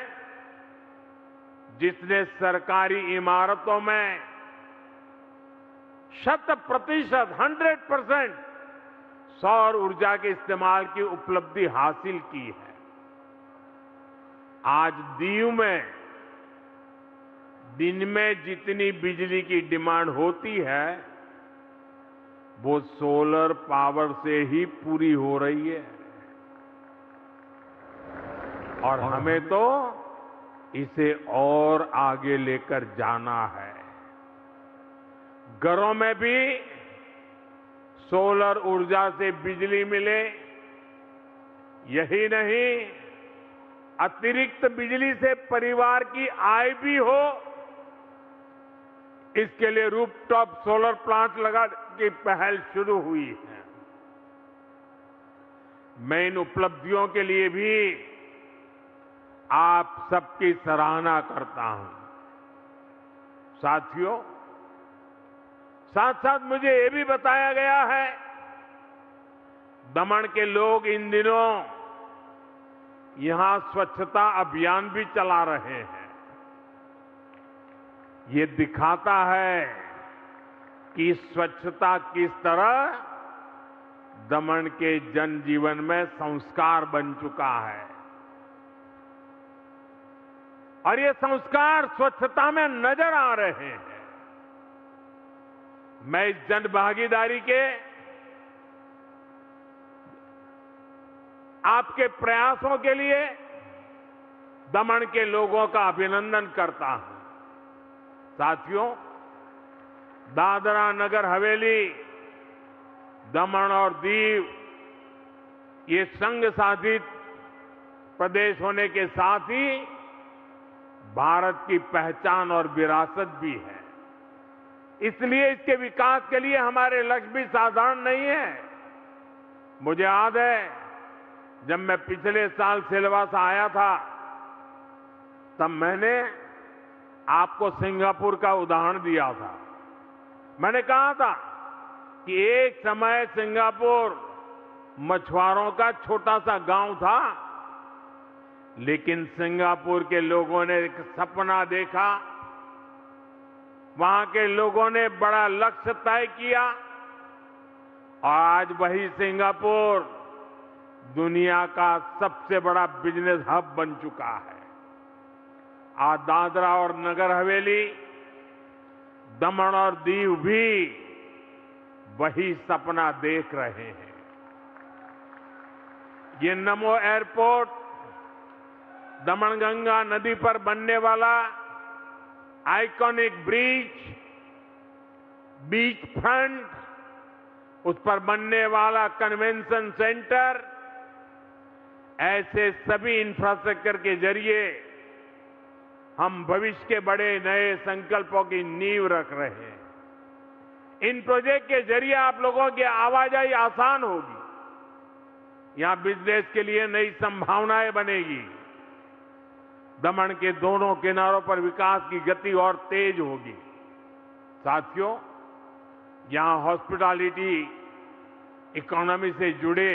जिसने सरकारी इमारतों में 100% 100% सौर ऊर्जा के इस्तेमाल की उपलब्धि हासिल की है। आज दीव में दिन में जितनी बिजली की डिमांड होती है, वो सोलर पावर से ही पूरी हो रही है। और हमें तो इसे और आगे लेकर जाना है। घरों में भी सोलर ऊर्जा से बिजली मिले, यही नहीं अतिरिक्त बिजली से परिवार की आय भी हो, इसके लिए रूफटॉप सोलर प्लांट लगाने की पहल शुरू हुई है। मैं इन उपलब्धियों के लिए भी आप सबकी सराहना करता हूं। साथियों, साथ साथ मुझे ये भी बताया गया है, दमन के लोग इन दिनों यहां स्वच्छता अभियान भी चला रहे हैं। ये दिखाता है कि स्वच्छता किस तरह दमन के जनजीवन में संस्कार बन चुका है। और ये संस्कार स्वच्छता में नजर आ रहे हैं। मैं इस जन भागीदारी के आपके प्रयासों के लिए दमन के लोगों का अभिनंदन करता हूं। साथियों, दादरा नगर हवेली, दमन और दीव ये संघ शासित प्रदेश होने के साथ ही भारत की पहचान और विरासत भी है। इसलिए इसके विकास के लिए हमारे लक्ष्य भी साधारण नहीं है। मुझे याद है, जब मैं पिछले साल सिलवासा आया था, तब मैंने आपको सिंगापुर का उदाहरण दिया था। मैंने कहा था कि एक समय सिंगापुर मछुआरों का छोटा सा गांव था, लेकिन सिंगापुर के लोगों ने एक सपना देखा, वहां के लोगों ने बड़ा लक्ष्य तय किया और आज वही सिंगापुर दुनिया का सबसे बड़ा बिजनेस हब बन चुका है। आज दादरा और नगर हवेली, दमन और दीव भी वही सपना देख रहे हैं। ये नमो एयरपोर्ट, दमनगंगा नदी पर बनने वाला आइकॉनिक बीच फ्रंट, उस पर बनने वाला कन्वेंशन सेंटर, ऐसे सभी इंफ्रास्ट्रक्चर के जरिए हम भविष्य के बड़े नए संकल्पों की नींव रख रहे हैं। इन प्रोजेक्ट के जरिए आप लोगों की आवाजाही आसान होगी, यहां बिजनेस के लिए नई संभावनाएं बनेगी। दमन के दोनों किनारों पर विकास की गति और तेज होगी। साथियों, यहां हॉस्पिटैलिटी इकोनॉमी से जुड़े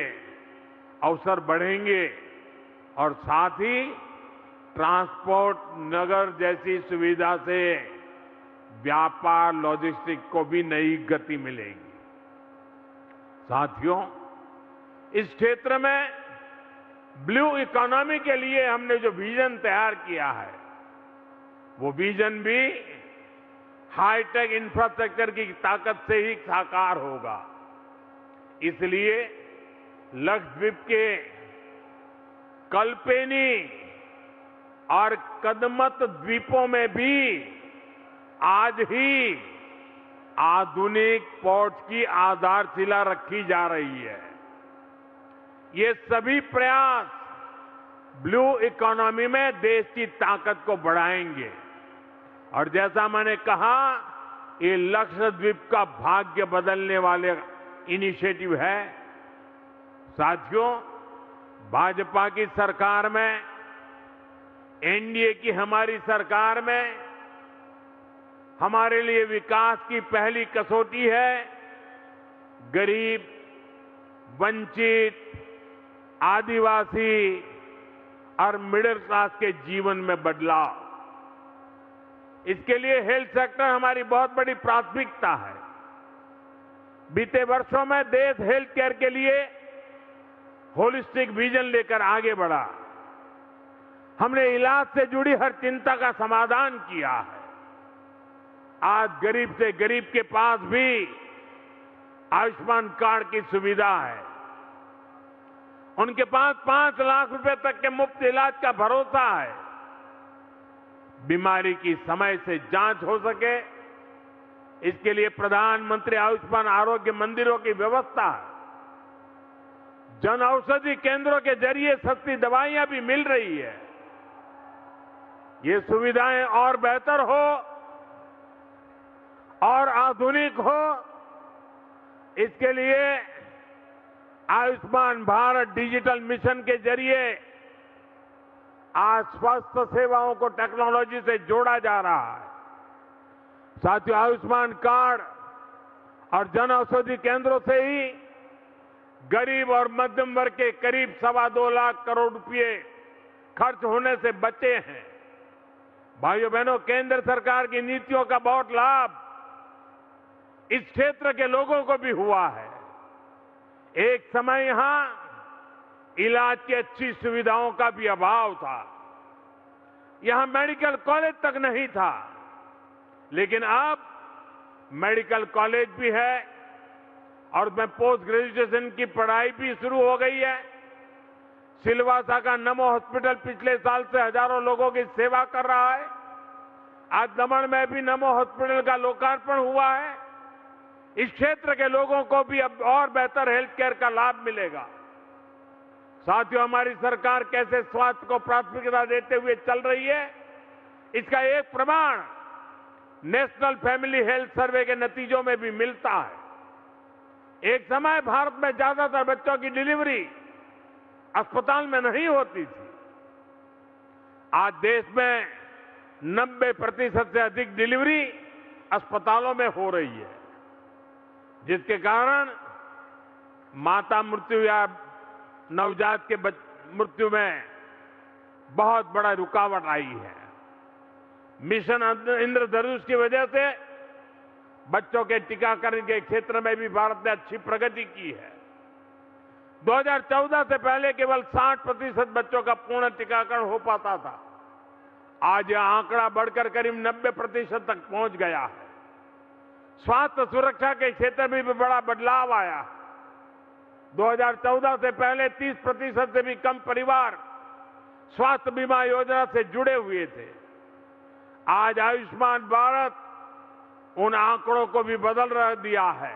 अवसर बढ़ेंगे और साथ ही ट्रांसपोर्ट, नगर जैसी सुविधा से व्यापार, लॉजिस्टिक को भी नई गति मिलेगी। साथियों, इस क्षेत्र में ब्लू इकोनॉमी के लिए हमने जो विजन तैयार किया है, वो विजन भी हाईटेक इंफ्रास्ट्रक्चर की ताकत से ही साकार होगा। इसलिए लक्षद्वीप के कल्पेनी और कदमत द्वीपों में भी आज ही आधुनिक पोर्ट की आधारशिला रखी जा रही है। ये सभी प्रयास ब्लू इकोनॉमी में देश की ताकत को बढ़ाएंगे और जैसा मैंने कहा, ये लक्षद्वीप का भाग्य बदलने वाले इनिशिएटिव है। साथियों, भाजपा की सरकार में, एनडीए की हमारी सरकार में हमारे लिए विकास की पहली कसौटी है गरीब, वंचित, आदिवासी और मिडिल क्लास के जीवन में बदलाव। इसके लिए हेल्थ सेक्टर हमारी बहुत बड़ी प्राथमिकता है। बीते वर्षों में देश हेल्थ केयर के लिए होलिस्टिक विजन लेकर आगे बढ़ा। हमने इलाज से जुड़ी हर चिंता का समाधान किया है। आज गरीब से गरीब के पास भी आयुष्मान कार्ड की सुविधा है। उनके पास 5 लाख रुपए तक के मुफ्त इलाज का भरोसा है। बीमारी की समय से जांच हो सके, इसके लिए प्रधानमंत्री आयुष्मान आरोग्य मंदिरों की व्यवस्था है। जन औषधि केंद्रों के जरिए सस्ती दवाइयां भी मिल रही है। ये सुविधाएं और बेहतर हो और आधुनिक हो, इसके लिए आयुष्मान भारत डिजिटल मिशन के जरिए आज स्वास्थ्य सेवाओं को टेक्नोलॉजी से जोड़ा जा रहा है। साथियों, आयुष्मान कार्ड और जन औषधि केंद्रों से ही गरीब और मध्यम वर्ग के करीब 2.25 लाख करोड़ रुपए खर्च होने से बचे हैं। भाइयों बहनों, केंद्र सरकार की नीतियों का बहुत लाभ इस क्षेत्र के लोगों को भी हुआ है। एक समय यहां इलाज की अच्छी सुविधाओं का भी अभाव था। यहां मेडिकल कॉलेज तक नहीं था, लेकिन अब मेडिकल कॉलेज भी है और उसमें पोस्ट ग्रेजुएशन की पढ़ाई भी शुरू हो गई है। सिलवासा का नमो हॉस्पिटल पिछले साल से हजारों लोगों की सेवा कर रहा है। आज दमन में भी नमो हॉस्पिटल का लोकार्पण हुआ है। इस क्षेत्र के लोगों को भी अब और बेहतर हेल्थ केयर का लाभ मिलेगा। साथियों, हमारी सरकार कैसे स्वास्थ्य को प्राथमिकता देते हुए चल रही है, इसका एक प्रमाण नेशनल फैमिली हेल्थ सर्वे के नतीजों में भी मिलता है। एक समय भारत में ज्यादातर बच्चों की डिलीवरी अस्पताल में नहीं होती थी। आज देश में 90% से अधिक डिलीवरी अस्पतालों में हो रही है, जिसके कारण माता मृत्यु या नवजात के मृत्यु में बहुत बड़ा रुकावट आई है। मिशन इंद्रधनुष की वजह से बच्चों के टीकाकरण के क्षेत्र में भी भारत ने अच्छी प्रगति की है। 2014 से पहले केवल 60% बच्चों का पूर्ण टीकाकरण हो पाता था। आज यह आंकड़ा बढ़कर करीब 90% तक पहुंच गया है। स्वास्थ्य सुरक्षा के क्षेत्र में भी बड़ा बदलाव आया। 2014 से पहले 30% से भी कम परिवार स्वास्थ्य बीमा योजना से जुड़े हुए थे। आज आयुष्मान भारत उन आंकड़ों को भी बदल दिया है।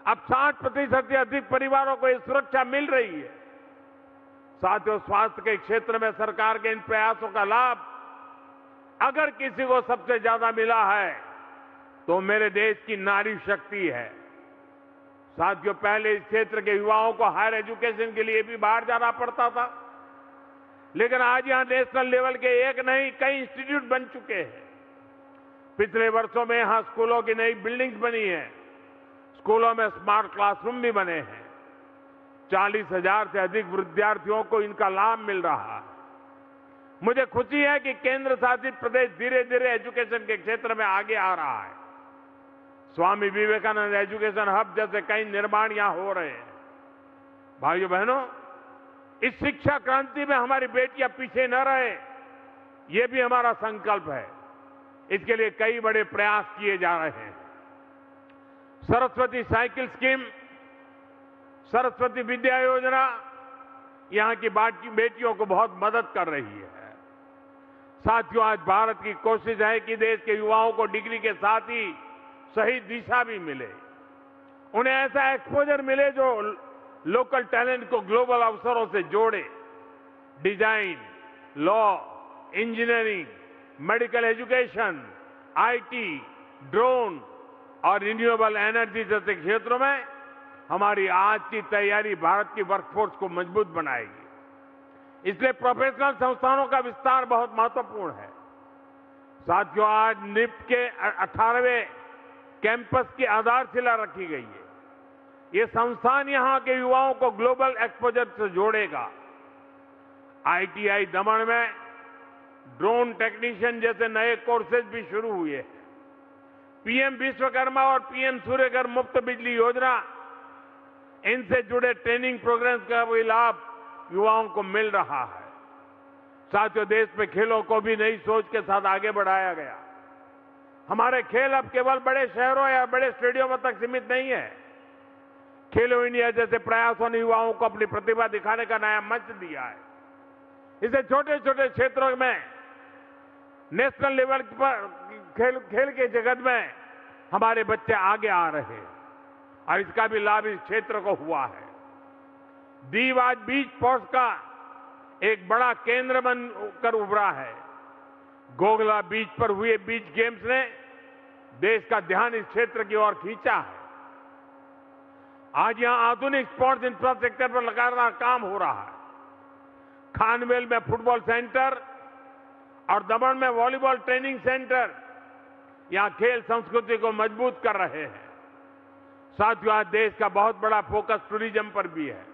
अब 60% से अधिक परिवारों को ये सुरक्षा मिल रही है। साथियों, स्वास्थ्य के क्षेत्र में सरकार के इन प्रयासों का लाभ अगर किसी को सबसे ज्यादा मिला है तो मेरे देश की नारी शक्ति है। साथियों, पहले इस क्षेत्र के युवाओं को हायर एजुकेशन के लिए भी बाहर जाना पड़ता था, लेकिन आज यहां नेशनल लेवल के एक नहीं कई इंस्टीट्यूट बन चुके हैं। पिछले वर्षों में यहां स्कूलों की नई बिल्डिंग्स बनी है, स्कूलों में स्मार्ट क्लासरूम भी बने हैं। 40,000 से अधिक विद्यार्थियों को इनका लाभ मिल रहा है। मुझे खुशी है कि केंद्र शासित प्रदेश धीरे धीरे एजुकेशन के क्षेत्र में आगे आ रहा है। स्वामी विवेकानंद एजुकेशन हब जैसे कई निर्माण यहां हो रहे हैं। भाइयों बहनों, इस शिक्षा क्रांति में हमारी बेटियां पीछे न रहे, ये भी हमारा संकल्प है। इसके लिए कई बड़े प्रयास किए जा रहे हैं। सरस्वती साइकिल स्कीम, सरस्वती विद्या योजना यहां की बेटियों को बहुत मदद कर रही है। साथियों, आज भारत की कोशिश है कि देश के युवाओं को डिग्री के साथ ही सही दिशा भी मिले, उन्हें ऐसा एक्सपोजर मिले जो लोकल टैलेंट को ग्लोबल अवसरों से जोड़े। Design, law, engineering, medical education, IT, drone और रिन्यूएबल एनर्जी जैसे क्षेत्रों में हमारी आज की तैयारी भारत की वर्कफोर्स को मजबूत बनाएगी। इसलिए प्रोफेशनल संस्थानों का विस्तार बहुत महत्वपूर्ण है। साथियों, आज निफ्ट के 18वें कैंपस की आधारशिला रखी गई है। ये संस्थान यहां के युवाओं को ग्लोबल एक्सपोजर से जोड़ेगा। आईटीआई दमन में ड्रोन टेक्नीशियन जैसे नए कोर्सेज भी शुरू हुए। पीएम विश्वकर्मा और पीएम सूर्यघर मुफ्त बिजली योजना, इनसे जुड़े ट्रेनिंग प्रोग्राम्स का भी लाभ युवाओं को मिल रहा है। साथियों, देश में खेलों को भी नई सोच के साथ आगे बढ़ाया गया। हमारे खेल अब केवल बड़े शहरों या बड़े स्टेडियमों तक सीमित नहीं है। खेलो इंडिया जैसे प्रयासों ने युवाओं को अपनी प्रतिभा दिखाने का नया मंच दिया है। इसे छोटे छोटे क्षेत्रों में नेशनल लेवल पर खेल के जगत में हमारे बच्चे आगे आ रहे हैं और इसका भी लाभ इस क्षेत्र को हुआ है। दीव आज बीच स्पोर्ट्स का एक बड़ा केंद्र बनकर उभरा है। गोगला बीच पर हुए बीच गेम्स ने देश का ध्यान इस क्षेत्र की ओर खींचा है। आज यहां आधुनिक स्पोर्ट्स इंफ्रास्ट्रक्चर पर लगातार काम हो रहा है। खानवेल में फुटबॉल सेंटर और दमन में वॉलीबॉल ट्रेनिंग सेंटर यहां खेल संस्कृति को मजबूत कर रहे हैं। साथियों, आज देश का बहुत बड़ा फोकस टूरिज्म पर भी है।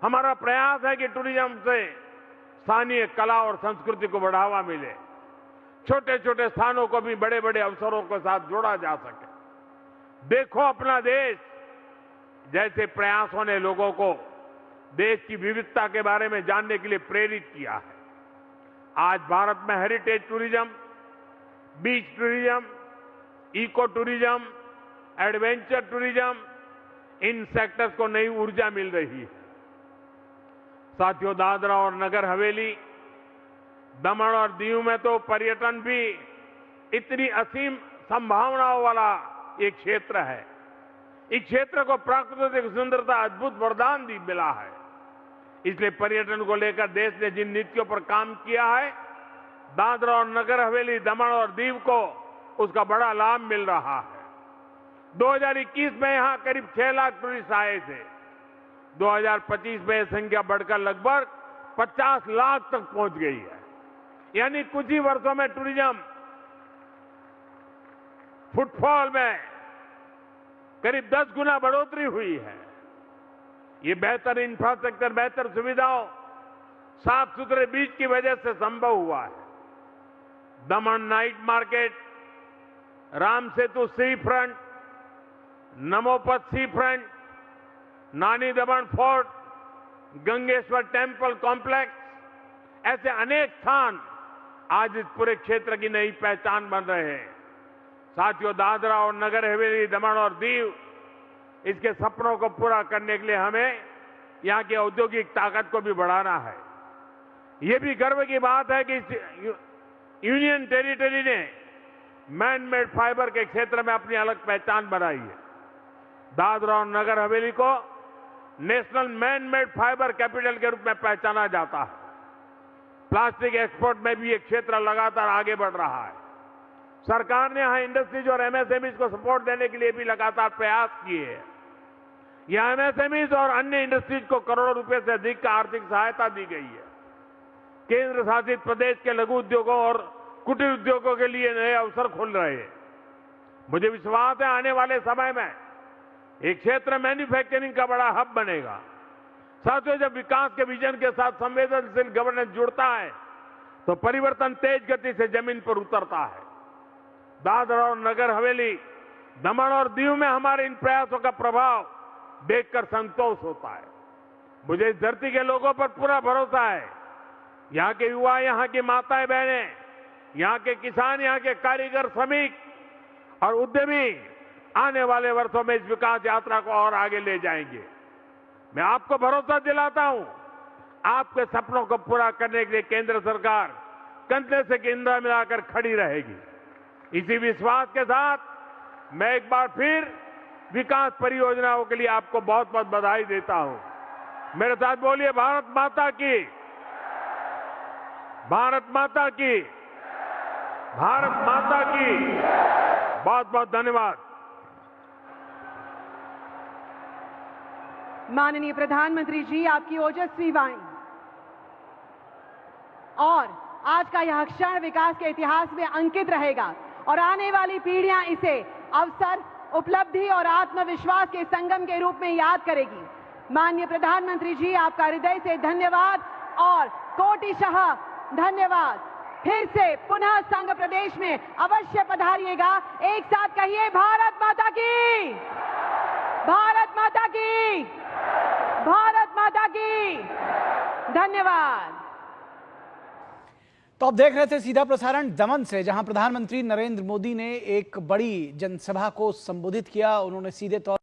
हमारा प्रयास है कि टूरिज्म से स्थानीय कला और संस्कृति को बढ़ावा मिले, छोटे छोटे स्थानों को भी बड़े बड़े अवसरों के साथ जोड़ा जा सके। देखो अपना देश जैसे प्रयासों ने लोगों को देश की विविधता के बारे में जानने के लिए प्रेरित किया है। आज भारत में heritage tourism, beach tourism, eco tourism, adventure tourism, इन सेक्टर्स को नई ऊर्जा मिल रही है। साथियों, दादरा और नगर हवेली, दमन और दीव में तो पर्यटन भी इतनी असीम संभावनाओं वाला एक क्षेत्र है। इस क्षेत्र को प्राकृतिक सुंदरता अद्भुत वरदान मिला है। इसलिए पर्यटन को लेकर देश ने जिन नीतियों पर काम किया है, दादरा और नगर हवेली, दमन और दीव को उसका बड़ा लाभ मिल रहा है। 2021 में यहां करीब 6 लाख टूरिस्ट आए थे। 2025 में यह संख्या बढ़कर लगभग 50 लाख तक पहुंच गई है। यानी कुछ ही वर्षों में टूरिज्म फुटफॉल में करीब 10 गुना बढ़ोतरी हुई है। ये बेहतर इंफ्रास्ट्रक्चर, बेहतर सुविधाओं, साफ सुथरे बीच की वजह से संभव हुआ है। दमन नाइट मार्केट, राम सेतु सी फ्रंट, नमोपत सी फ्रंट, नानी दमन फोर्ट, गंगेश्वर टेम्पल कॉम्प्लेक्स, ऐसे अनेक स्थान आज इस पूरे क्षेत्र की नई पहचान बन रहे हैं। साथियों, दादरा और नगर हवेली, दमन और दीव, इसके सपनों को पूरा करने के लिए हमें यहां की औद्योगिक ताकत को भी बढ़ाना है। ये भी गर्व की बात है कि यूनियन टेरिटरी ने मैन मेड फाइबर के क्षेत्र में अपनी अलग पहचान बनाई है। दादरा और नगर हवेली को national man made fibre capital के रूप में पहचाना जाता है। प्लास्टिक एक्सपोर्ट में भी ये क्षेत्र लगातार आगे बढ़ रहा है। सरकार ने यहां इंडस्ट्रीज और एमएसएमईज को सपोर्ट देने के लिए भी लगातार प्रयास किए हैं। यहां एमएसएमईज और अन्य इंडस्ट्रीज को करोड़ों रुपए से अधिक का आर्थिक सहायता दी गई है। केंद्र शासित प्रदेश के लघु उद्योगों और कुटीर उद्योगों के लिए नए अवसर खोल रहे हैं। मुझे विश्वास है आने वाले समय में एक क्षेत्र मैन्युफैक्चरिंग का बड़ा हब बनेगा। साथियों, जब विकास के विजन के साथ संवेदनशील गवर्नेंस जुड़ता है तो परिवर्तन तेज गति से जमीन पर उतरता है। दादरा और नगर हवेली, दमन और दीव में हमारे इन प्रयासों का प्रभाव देखकर संतोष होता है। मुझे इस धरती के लोगों पर पूरा भरोसा है। यहाँ के युवा, यहाँ की माताएं बहनें, यहाँ के किसान, यहाँ के कारीगर, श्रमिक और उद्यमी आने वाले वर्षों में इस विकास यात्रा को और आगे ले जाएंगे। मैं आपको भरोसा दिलाता हूं, आपके सपनों को पूरा करने के लिए केंद्र सरकार कंधे से कंधा मिलाकर खड़ी रहेगी। इसी विश्वास के साथ मैं एक बार फिर विकास परियोजनाओं के लिए आपको बहुत बहुत बधाई देता हूं। मेरे साथ बोलिए, भारत माता की, भारत माता की, भारत माता की। बहुत बहुत धन्यवाद। माननीय प्रधानमंत्री जी, आपकी ओजस्वी वाणी और आज का यह क्षण विकास के इतिहास में अंकित रहेगा और आने वाली पीढ़ियां इसे अवसर, उपलब्धि और आत्मविश्वास के संगम के रूप में याद करेगी। माननीय प्रधानमंत्री जी, आपका हृदय से धन्यवाद और कोटिशः धन्यवाद। फिर से पुनः संघ प्रदेश में अवश्य पधारिएगा। एक साथ कहिए, भारत माता की, भारत माता की, भारत माता की। धन्यवाद। तो आप देख रहे थे सीधा प्रसारण दमन से, जहां प्रधानमंत्री नरेंद्र मोदी ने एक बड़ी जनसभा को संबोधित किया। उन्होंने सीधे तौर